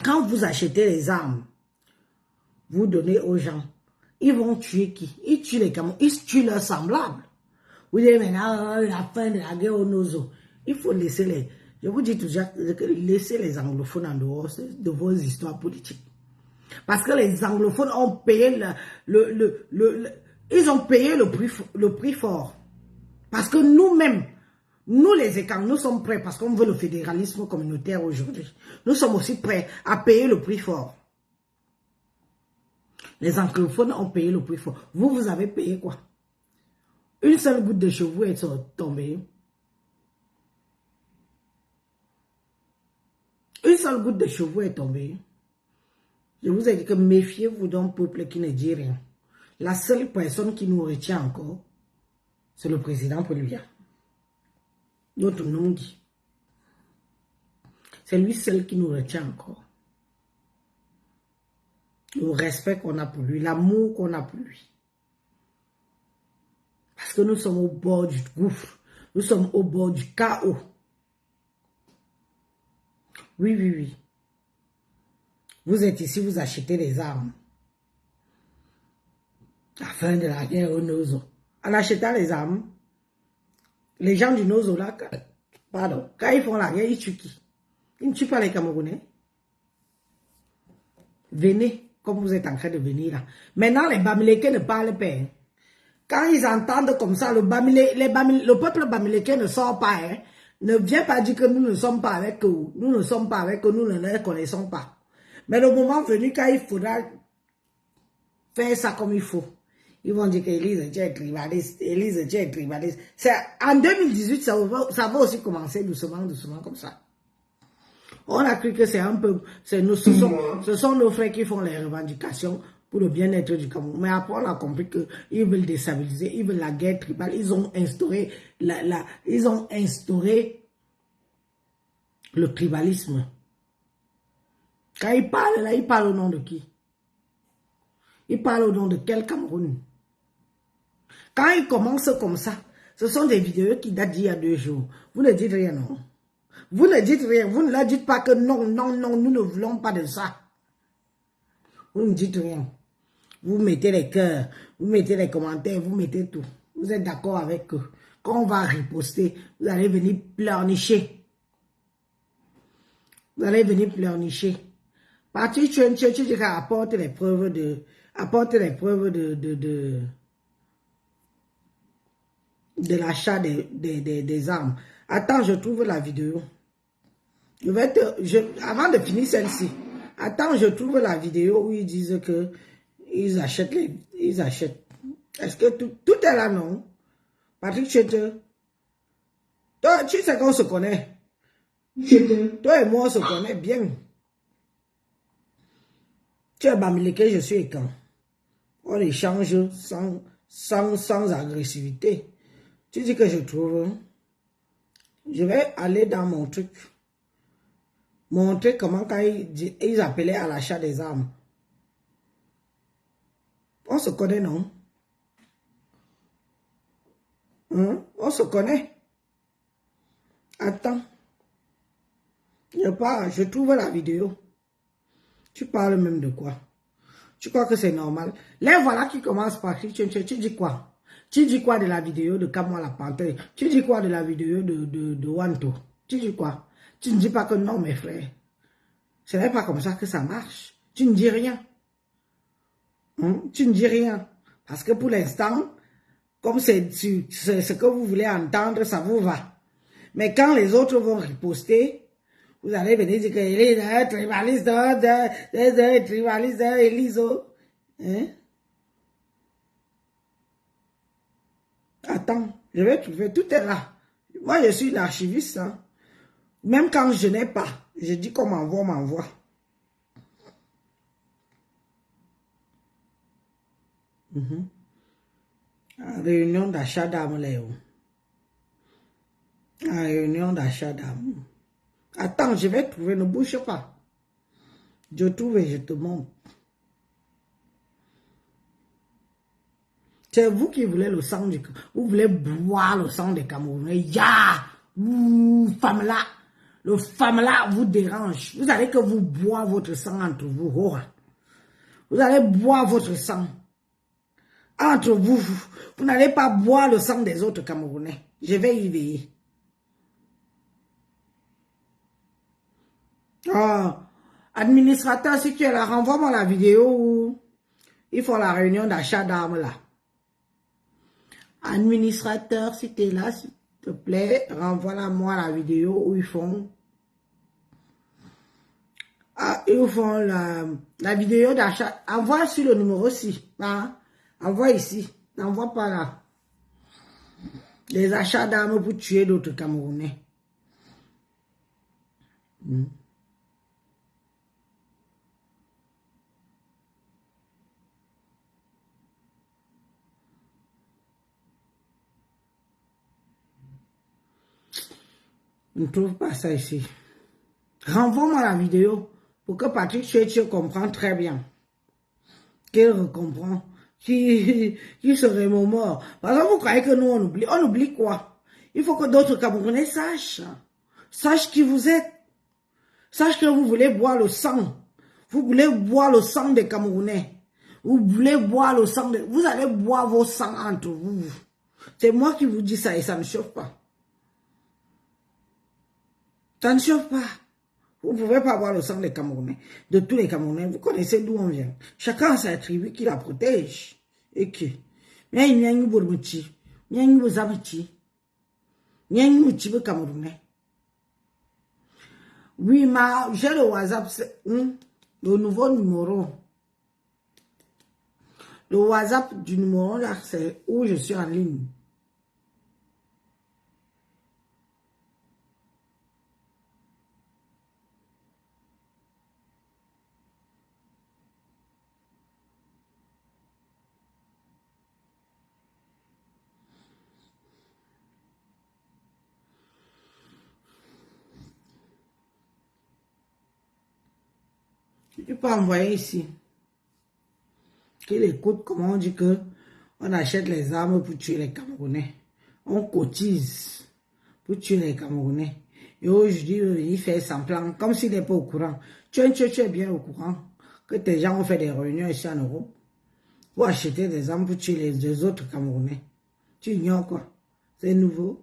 Quand vous achetez les armes, vous donnez aux gens, ils vont tuer qui? Ils tuent les Camerounais, ils tuent leurs semblables. Vous dites maintenant, la fin de la guerre au Nozo. Il faut laisser les... Je vous dis toujours, laissez les anglophones en dehors de vos histoires politiques. Parce que les anglophones ont payé ils ont payé le prix fort. Parce que nous-mêmes, nous les écarts, nous sommes prêts, parce qu'on veut le fédéralisme communautaire aujourd'hui. Nous sommes aussi prêts à payer le prix fort. Les anglophones ont payé le prix fort. Vous avez payé quoi? Une seule goutte de cheveux est tombée. Une seule goutte de cheveux est tombée. Je vous ai dit que méfiez-vous d'un peuple qui ne dit rien. La seule personne qui nous retient encore, c'est le président Poulouya. Notre nom dit. C'est lui seul qui nous retient encore. Le respect qu'on a pour lui, l'amour qu'on a pour lui. Parce que nous sommes au bord du gouffre. Nous sommes au bord du chaos. Oui, oui, oui. Vous êtes ici, vous achetez des armes. La fin de la guerre au Nozo. En achetant les armes, les gens du Nozo là, pardon, quand ils font la guerre, ils tuent qui? Ils ne tuent pas les Camerounais. Venez, comme vous êtes en train de venir là. Maintenant, les Bamileke ne parlent pas. Hein. Quand ils entendent comme ça, le peuple bamileke ne sort pas. Hein. Ne vient pas dire que nous ne sommes pas avec eux. Nous ne sommes pas avec eux, nous ne les connaissons pas. Mais le moment venu, quand il faudra faire ça comme il faut, ils vont dire qu'Élise est tribaliste, Élise est tribaliste. En 2018, ça va aussi commencer doucement, doucement comme ça. On a cru que c'est un peu, ce sont nos frères qui font les revendications pour le bien-être du Cameroun. Mais après, on a compris qu'ils veulent déstabiliser, ils veulent la guerre tribale. Ils ont instauré, le tribalisme. Quand ils parlent là, ils parlent au nom de qui? Ils parlent au nom de quel Cameroun? Quand ils commencent comme ça, ce sont des vidéos qui datent d'il y a 2 jours. Vous ne dites rien, non? Vous ne dites rien. Vous ne leur dites pas que non, non, non, nous ne voulons pas de ça. Vous ne dites rien. Vous mettez les cœurs, vous mettez les commentaires, vous mettez tout. Vous êtes d'accord avec eux. Quand on va riposter, vous allez venir pleurnicher. Vous allez venir pleurnicher. Parti, tu apporte les preuves de l'achat des armes. Attends, je trouve la vidéo. Avant de finir celle-ci, attends, je trouve la vidéo où ils disent que ils achètent. Est-ce que tout est là, non? Patrick Chete, toi, tu sais qu'on se connaît. Toi et moi, on se connaît bien. Tu es Bamileke, je suis Ekan. On échange sans agressivité. Tu dis que je trouve. Je vais aller dans mon truc. Montrer comment quand ils appelaient à l'achat des armes. On se connaît, non? On se connaît. Attends. Je trouve la vidéo. Tu parles même de quoi? Tu crois que c'est normal? Là, voilà qui commence par tu dis quoi? Tu dis quoi de la vidéo de Kamwa la Panthère? Tu dis quoi de la vidéo de Wanto? Tu dis quoi? Tu ne dis pas que non, mes frères. Ce n'est pas comme ça que ça marche. Tu ne dis rien. Tu ne dis rien. Parce que pour l'instant, comme c'est ce que vous voulez entendre, ça vous va. Mais quand les autres vont riposter, vous allez venir dire que est un tribaliste, tribaliste, Eliso. Hein? Attends, je vais trouver, tout est là. Moi, je suis l'archiviste. Hein. Même quand je n'ai pas, je dis qu'on m'envoie. Réunion d'achat d'armes, Léo. Réunion d'achat d'armes. Attends, je vais trouver, ne bouge pas. Je trouve et je te montre. C'est vous qui voulez le sang du Cameroun. Vous voulez boire le sang des Camerounais. Femme là. Le femme là vous dérange. Vous allez que vous boire votre sang entre vous. Vous allez boire votre sang. Entre vous. Vous n'allez pas boire le sang des autres Camerounais. Je vais y veiller. Administrateur, si tu es là, renvoie-moi la vidéo où ils font la réunion d'achat d'armes là. Administrateur, si tu es là, s'il te plaît, renvoie-moi la vidéo où ils font la vidéo d'achat. Envoie sur le numéro 6. Hein? Envoie ici. N'envoie pas là. Les achats d'armes pour tuer d'autres Camerounais. Je ne trouve pas ça ici. Renvoie-moi la vidéo pour que Patrick Chete comprenne très bien. Qu'il comprend. Qui se remémore. Parce que vous croyez que nous on oublie. On oublie quoi? Il faut que d'autres Camerounais sachent. Sachent qui vous êtes. Sachent que vous voulez boire le sang. Vous voulez boire le sang des Camerounais. Vous voulez boire le sang de... Vous allez boire vos sangs entre vous. C'est moi qui vous dis ça et ça ne chauffe pas. Ça ne chauffe pas. Vous ne pouvez pas boire le sang des Camerounais, de tous les Camerounais. Vous connaissez d'où on vient. Chacun a sa tribu qui la protège. Et qui. Mais il y a une bourmuchi. Il y a une bozamichi. Il y a une mouchi Camerounais. Oui, j'ai le WhatsApp. Le nouveau numéro. Le WhatsApp du numéro là, c'est où je suis en ligne. peux envoyer ici. Qu'il écoute comment on dit que on achète les armes pour tuer les Camerounais. On cotise pour tuer les Camerounais. Et aujourd'hui, il fait semblant, comme s'il n'est pas au courant. Tu es bien au courant que tes gens ont fait des réunions ici en Europe pour acheter des armes pour tuer les autres Camerounais. Tu ignores quoi? C'est nouveau.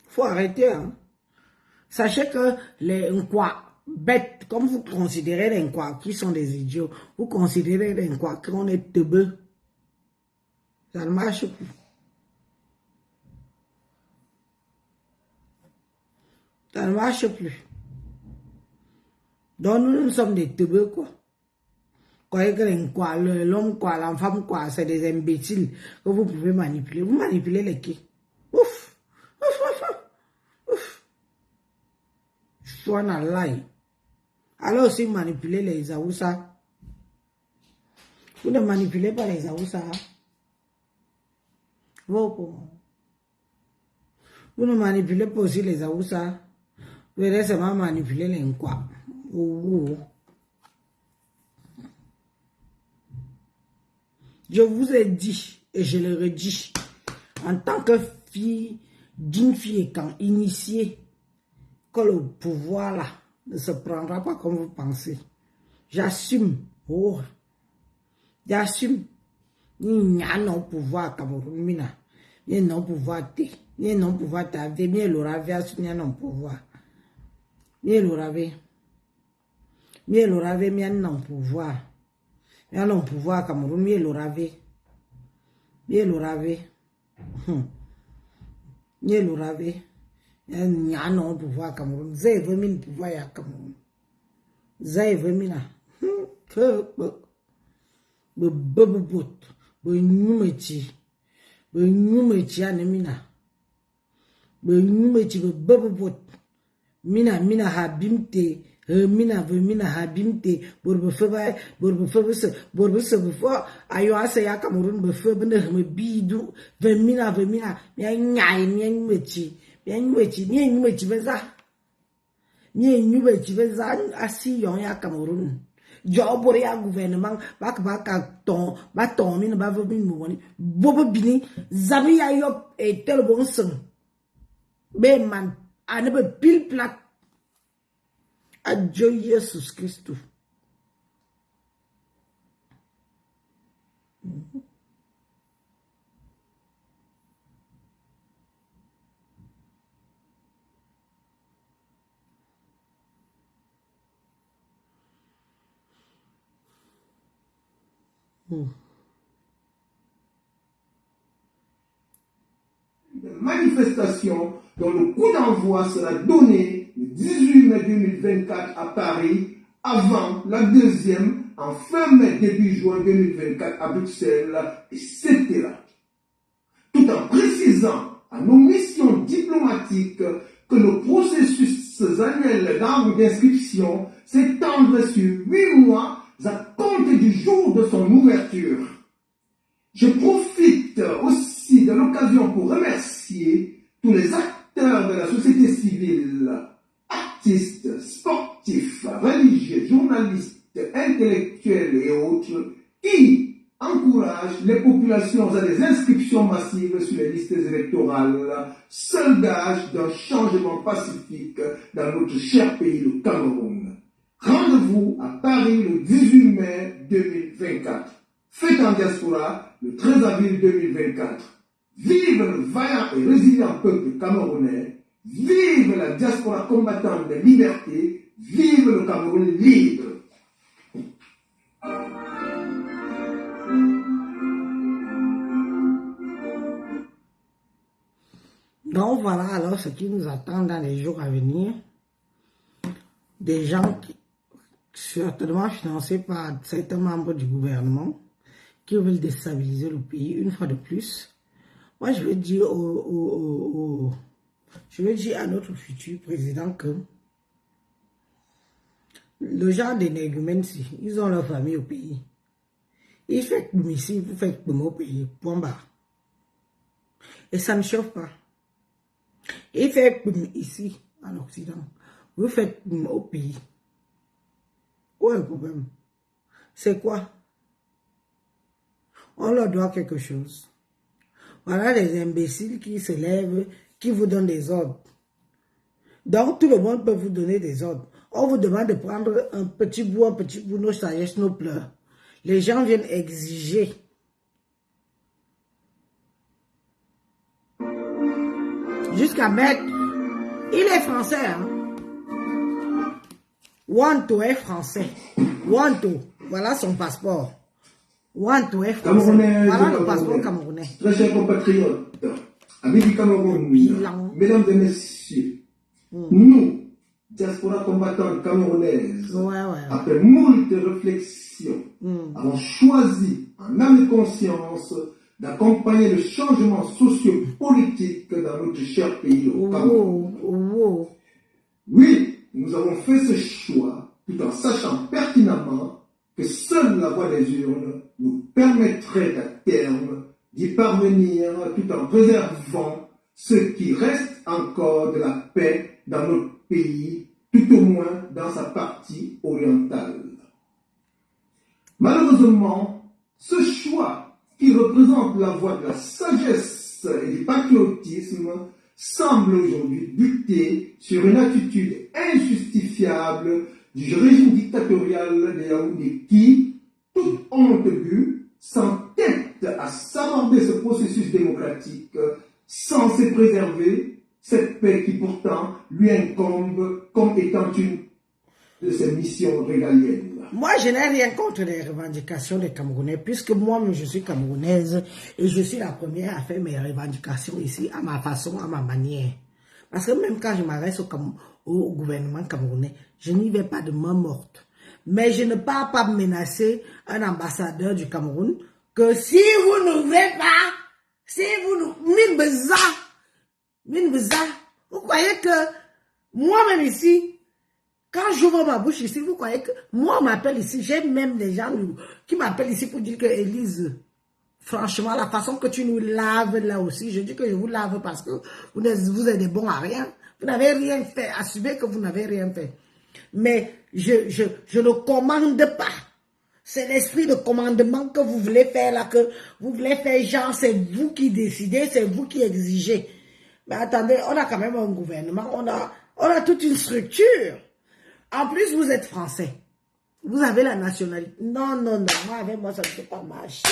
Faut arrêter. Hein? Sachez que les Nkwa bêtes, comme vous considérez les Nkwa qui sont des idiots, vous considérez les Nkwa qu'on est teubeux. Ça ne marche plus. Ça ne marche plus. Donc nous sommes des teubeux quoi. Croyez que les Nkwa, l'homme quoi, la femme quoi, c'est des imbéciles que vous pouvez manipuler. Vous manipulez les qui? Ouf! Sois dans l'ail. Alors aussi manipuler les Aoussa. Vous ne manipulez pas les Aoussa. Vous ne manipulez pas aussi les Aoussa. Vous allez seulement manipuler les Nkwa. Je vous ai dit, et je le redis, en tant que fille d'une fille quand initiée, que le pouvoir là ne se prendra pas comme vous pensez. J'assume. Oh. J'assume. Ni a non pouvoir Cameroun mina. Ni non pouvoir te. Ni non pouvoir ta vie. Ni l'oravé assume non pouvoir. Ni l'oravé. Ni l'oravé mi non pouvoir. Mi non pouvoir Cameroun mi l'oravé. Mi l'oravé. Ni l'oravé. Il y a non pouvoir Cameroun. Zé veut mine pouvoir ya Cameroun. Zé veut mine. Que bebebot. Be numeti. Be numeti anemina. Be numeti be bebebot. Mina habimte. Mina habimte. Borbe febe ayo ase ya Cameroun be febe ne me bidu. Ve mina. Ya nyai ni numeti. Ni nyumechi beza asi yon ya Cameroun. Jobore ya gouvernement baka ton mi ba vo bin mo woni bobo bini zabi ya yop et tel bon son. Be man anabe pile plat. Adieu Jesus Christ. De manifestation dont le coup d'envoi sera donné le 18 mai 2024 à Paris, avant la deuxième en fin mai début juin 2024 à Bruxelles, etc. Tout en précisant à nos missions diplomatiques que le processus annuel d'inscription s'étendrait sur 8 mois à compter du jour de son ouverture. Je profite aussi de l'occasion pour remercier tous les acteurs de la société civile, artistes, sportifs, religieux, journalistes, intellectuels et autres, qui encouragent les populations à des inscriptions massives sur les listes électorales, seul gage d'un changement pacifique dans notre cher pays, le Cameroun. Rendez-vous à Paris le 18 mai 2024. Fête en diaspora le 13 avril 2024. Vive le vaillant et résilient peuple camerounais. Vive la diaspora combattante des libertés. Vive le Cameroun libre. Donc voilà alors ce qui nous attend dans les jours à venir. Des gens qui, certainement financés par certains membres du gouvernement, qui veulent déstabiliser le pays une fois de plus. Moi, je veux dire à notre futur président que le genre d'énergumènes, ils ont leur famille au pays. Ils font comme ici, vous faites comme au pays, point barre. Et ça ne chauffe pas. Ils font comme ici, en Occident. vous faites au pays. Où est le problème? C'est quoi? On leur doit quelque chose. Voilà les imbéciles qui se lèvent, qui vous donnent des ordres. Donc, tout le monde peut vous donner des ordres. On vous demande de prendre un petit bout, nos sagesses, nos pleurs. Les gens viennent exiger. Jusqu'à mettre... Il est français, hein? Wanto est français. Wanto, voilà son passeport. Wanto est français. Voilà le passeport camerounais. Très chers compatriotes, amis du Cameroun, mesdames et messieurs, nous, diaspora combattante camerounaise, après moult réflexions, avons choisi, en âme et conscience, d'accompagner le changement sociopolitique dans notre cher pays, au Cameroun. Oui, nous avons fait ce choix tout en sachant pertinemment que seule la voie des urnes nous permettrait à terme d'y parvenir tout en préservant ce qui reste encore de la paix dans notre pays, tout au moins dans sa partie orientale. Malheureusement, ce choix qui représente la voie de la sagesse et du patriotisme semble aujourd'hui buter sur une attitude injustifiable du régime dictatorial des Yaoundé qui, toute honte bue, s'entête à s'aborder ce processus démocratique censé préserver cette paix qui pourtant lui incombe comme étant une de ses missions régaliennes. Moi, je n'ai rien contre les revendications des Camerounais, puisque moi-même, je suis camerounaise et je suis la première à faire mes revendications ici, à ma façon, à ma manière. Parce que même quand je m'adresse au gouvernement camerounais, je n'y vais pas de main morte. Mais je ne pars pas menacer un ambassadeur du Cameroun que si vous ne voulez pas, si vous nous... Vous croyez que moi-même ici, quand j'ouvre ma bouche ici, vous croyez que moi, on m'appelle ici, j'ai même des gens qui m'appellent ici pour dire que Élise, franchement, la façon que tu nous laves là aussi, je dis que je vous lave parce que vous êtes des bons à rien. Vous n'avez rien fait. Assumez que vous n'avez rien fait. Mais je ne commande pas. C'est l'esprit de commandement que vous voulez faire là, que vous voulez faire genre, c'est vous qui décidez, c'est vous qui exigez. Mais attendez, on a quand même un gouvernement, on a toute une structure. En plus, vous êtes français. Vous avez la nationalité. Non, moi, avec moi, ça ne peut pas marcher.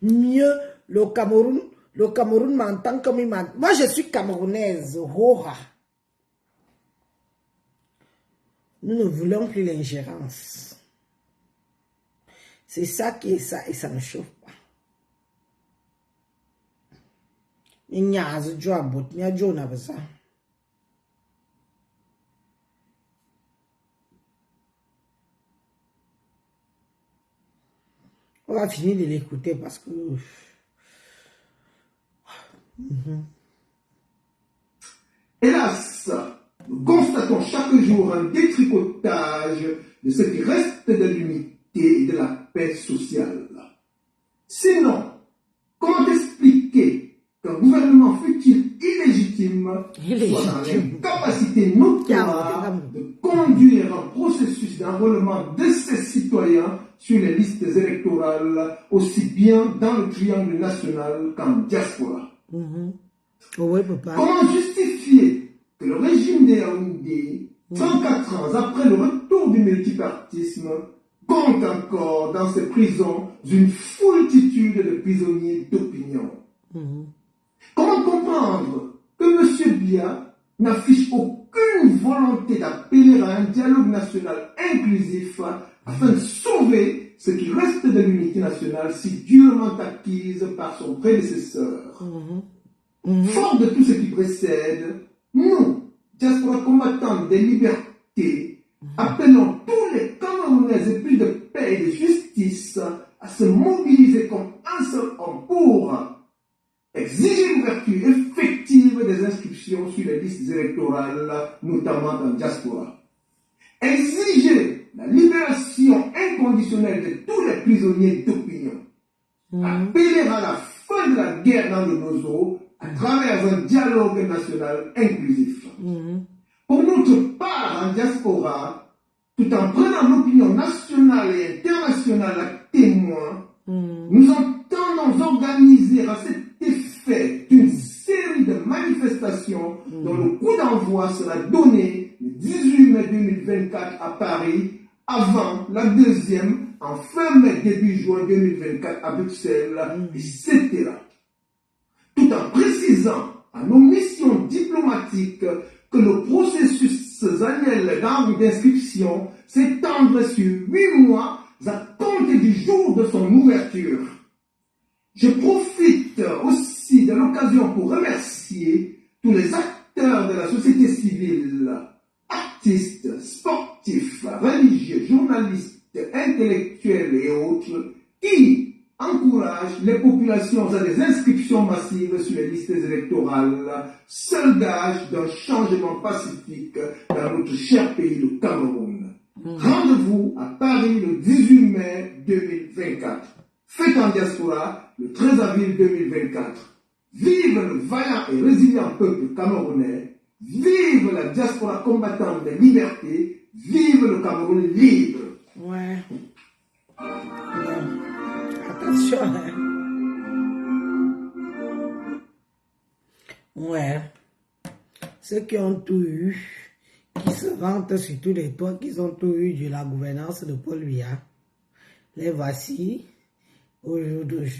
Mieux, le Cameroun m'entend comme il m'entend. Moi, je suis camerounaise. Hora. Nous ne voulons plus l'ingérence. C'est ça qui est ça, et ça ne chauffe pas. Il y a un job, il y a un job avec ça. On va finir de l'écouter parce que... Hélas, nous constatons chaque jour un détricotage de ce qui reste de l'unité et de la paix sociale. Sinon, comment expliquer qu'un gouvernement fut-il illégitime soit dans l'incapacité notoire de conduire un processus d'enrôlement de ses citoyens sur les listes électorales, aussi bien dans le triangle national qu'en diaspora. Oui, papa. Comment justifier que le régime des Yaoundé, 34 ans après le retour du multipartisme, compte encore dans ses prisons une foultitude de prisonniers d'opinion? Comment comprendre que M. Biya n'affiche aucune volonté d'appeler à un dialogue national inclusif afin de sauver ce qui reste de l'unité nationale si durement acquise par son prédécesseur? Fort de tout ce qui précède, nous, diaspora combattants des libertés, appelons tous les Camerounais épris de paix et de justice à se mobiliser comme un seul homme pour exiger l'ouverture effective des inscriptions sur les listes électorales, notamment dans la diaspora. Exiger la libération inconditionnelle de tous les prisonniers d'opinion. Appeler à la fin de la guerre dans le Nozo à travers un dialogue national inclusif. Pour notre part en diaspora, tout en prenant l'opinion nationale et internationale à témoin, nous entendons organiser à cet effet une série de manifestations dont le coup d'envoi sera donné le 18 mai 2024 à Paris, avant la deuxième en fin mai début juin 2024 à Bruxelles, etc. Tout en précisant à nos missions diplomatiques que le processus annuel d'inscription s'étendrait sur 8 mois à compter du jour de son ouverture. Je profite aussi de l'occasion pour remercier tous les acteurs de la société civile, artistes, sportifs, religieux, journalistes, intellectuels et autres, qui encouragent les populations à des inscriptions massives sur les listes électorales, seul gage d'un changement pacifique dans notre cher pays, le Cameroun. Rendez-vous à Paris le 18 mai 2024. Fête en diaspora le 13 avril 2024. Vive le vaillant et résilient peuple camerounais. Vive la diaspora combattante des libertés. Vive le Cameroun libre. Ouais. Attention, hein. Ouais. Ceux qui ont tout eu, qui se vantent sur tous les toits, qui ont tout eu de la gouvernance de Paul Biya, les voici aujourd'hui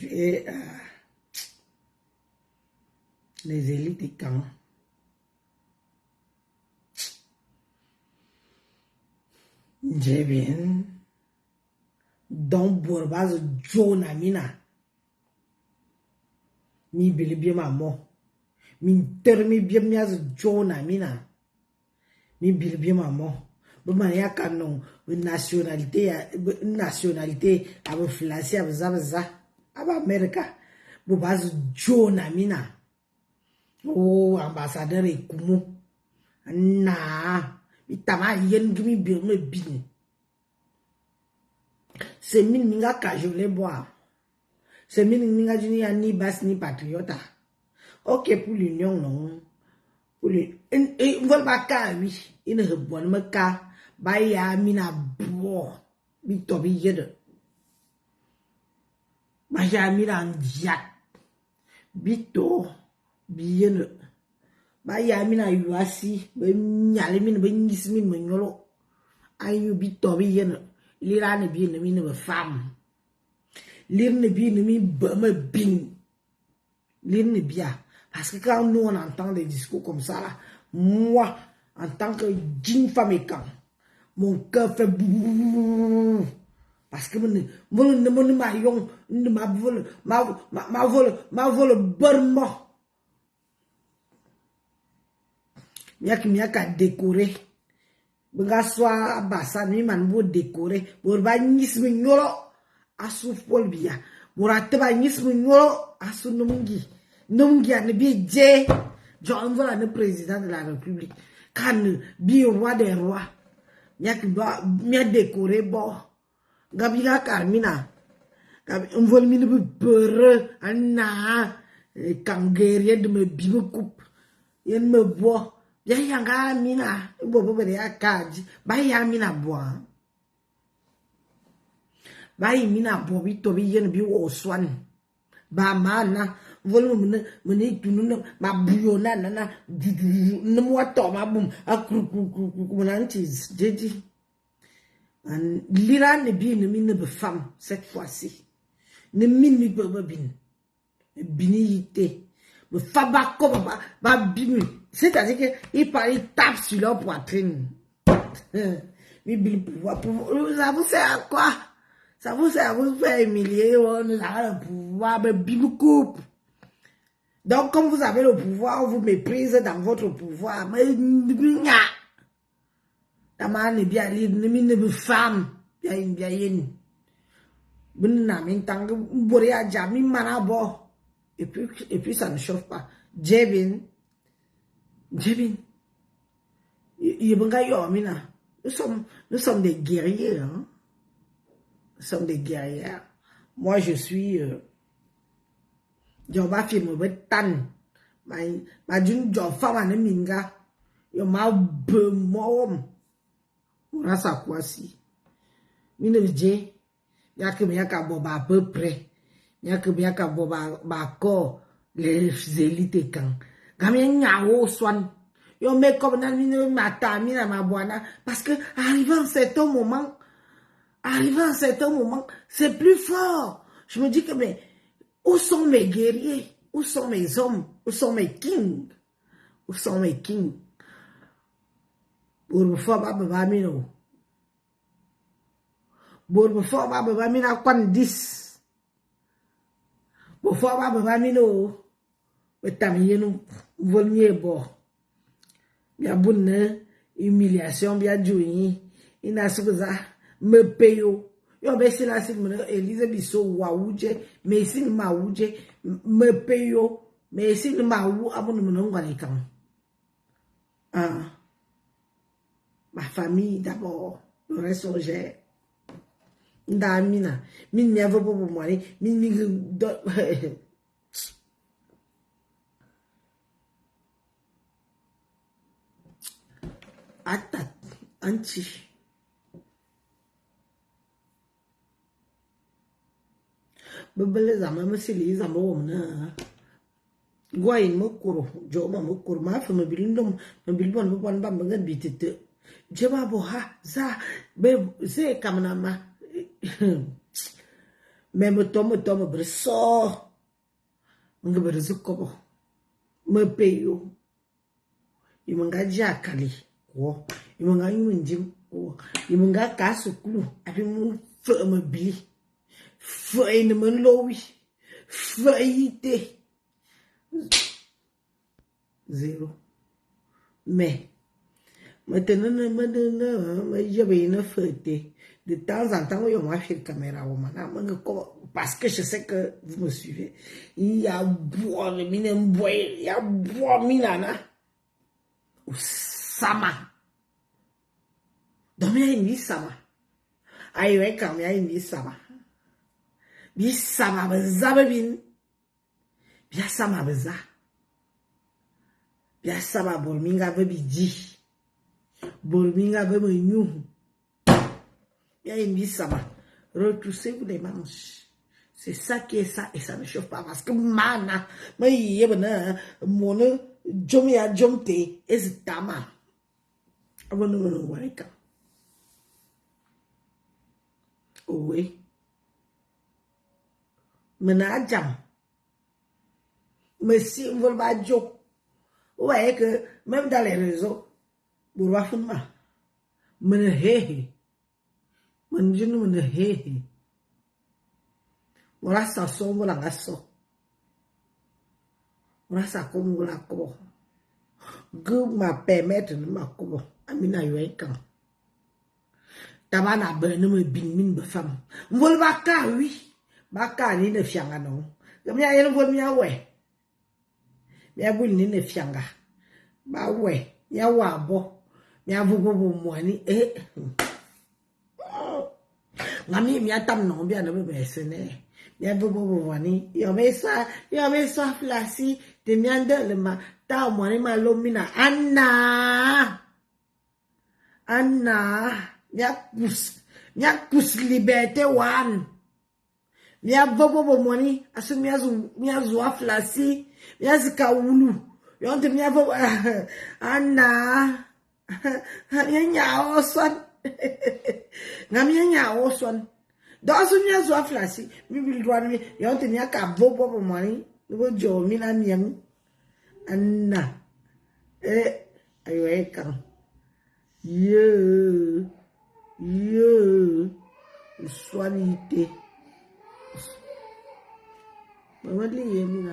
les élites du camp. J'ai bien. Donc, Bourbaz, Jonamina. Mi bilibie maman. Mi termi bien miaz Jonamina. Mi bilibie maman. Bon, il y a canon. Une nationalité, à vous flasher, à vous avaza. À l'Amérique. Bourbaz, Jonamina. Oh, ambassadeur et Kumu. Na. Itama yen gimi birme bin. C'est mine minga cajolé boire. C'est mine minga juni ni bas ni patriota. Ok pour l'union non. Pour lui. Il veut pas ka oui. Il ne rebonne me ka. Ba ya mina bo. Bi tobi yede. Ba ya mina ndiak. Bito. Biyene. Ba ya mina yuasi. Ba nyale mina ba nyismi menyolo. Ayu bi tobi yene. L'Iran est bien aimé de femme. L'Iran est bien aimé de bin. L'Iran est bien. Parce que quand nous on entend des discours comme ça, là, moi, en tant que jeune femme et quand, mon cœur fait bouh. Parce que ma vol Burma. Mia ka décorer. Benga soa basa mi man bo décorer bo ba nyismi nyolo asu Paul Biya murate ba nyismi nyolo asu nomungi ane bi je John voilà le président de la République kan bi roi des rois nyak ba mi décorer bo gabiga Carmina gabi on mi ne beure ana kangerie de me bi me coupe yen me bo ya yanga mina bobo bere akaji ba ya mina boa ba yi mina bobi to bi yen bi wo swan ba mana volume mene tunu ma buyona nana ne mo to ma bum akru nantis jeji an l'Iran ne bi ne mine be femme cette fois-ci ne mine be bin binité me fabako ba binu. C'est-à-dire qu'il tape sur leur poitrine. Mais le pouvoir, ça vous sert à quoi? Ça vous sert à vous faire humilier, on a le pouvoir, mais bim coupe. Donc, comme vous avez le pouvoir, on vous méprise dans votre pouvoir. Mais, la man est bien, une femme, bien, et puis ça ne chauffe pas. Jebin, nous sommes des guerriers, hein? Nous sommes des guerrières. Moi, je suis, Joba film tan, ma d'une job femme en minga, Yo ma be mom. Rasa quoi si. Mine je. Y'a que bien qu'à boba à peu près. Y'a que bien qu'à boba corps. Les élites quand. Gamien nyao swan. Yo me comme dans mine mata mine ma boana. Parce que arrivé à un certain moment. C'est plus fort. Je me dis que mais. Où sont mes guerriers? Où sont mes hommes? Où sont mes kings? Où sont mes kings? Pour baba mino. Pour baba mina kwan 10. Pour baba mino. Betamiyenu volmier bo. Bien bonne humiliation bien jouni. Ina suza me payo. Yo be sila si me Elise biso wauje me si ma wuje me payo me si ma wu abonu me ngwale kan. Ah. Ma famille d'abord, le reste j'ai Ndamina, min n'y avait pas pour moi, min atat anti. Bebele zama mesili zama womna. Gwain mokoro, joma mokoro ma fa mabilindom, mabilbon bobon bamba bitete. Jeba boha za be ze kamna ma. Même tomo bresso. Nga brezukobo. Me peyo. Imunga jakali. Wo. Imunga yunjim. Wo. Imunga kasukulu. Abi mu fe me bi. Fe ne me lowi. Fe ite. Zéro. Mais maintenant, j'avais une fête. De temps en temps, on m'a fait caméra. Parce que je sais que vous me suivez. Il y a bois, il y a bois, minana. Ou sama. Donc, il y a une sama. Aïe, ouais, quand il y a une sama. Bien, sama, bien, bien, sama, bien. Bien, sama, bon, minga, bidi. Bolminga veut me nous. Il y a une vie, ça va. Retroussez-vous les manches. C'est ça qui est ça, et ça ne chauffe pas. Parce que mana, mais il y a mon jomi a jomte, et c'est tama. Avant de me voir. Oui. Mena jam. Mais si on veut pas joke. Vous voyez que même dans les réseaux, Bourwa Funma, mene hehe, manjinu mene hehe, wala sa sombo la gaso, wala sa komo la kobo, gu ma permettre de ma kobo, amina yoekan, tabana bene me bin min be fam, vol baka baka ni ne fianga non, gamia yelo vol mia we, mia bul ni ne fianga, ba we, ya wabo. Mi avugo mwani ngami mi atam no bia no be sene mi avugo mwani yo me so flasi de mi ande le ma ta mwani ma lomina Anna mi akus liberté wan mi avugo mwani asu mi azu flasi mi azika wulu yo nte mi avugo Anna Nyanya oswan. Nyanya oswan. Dans une zone flasi, mi bil droit mi yonte ni aka bobo po mani, no jo mi na miam. Anna. Ayo eka. Ye. Swanite. Mama li yemi na.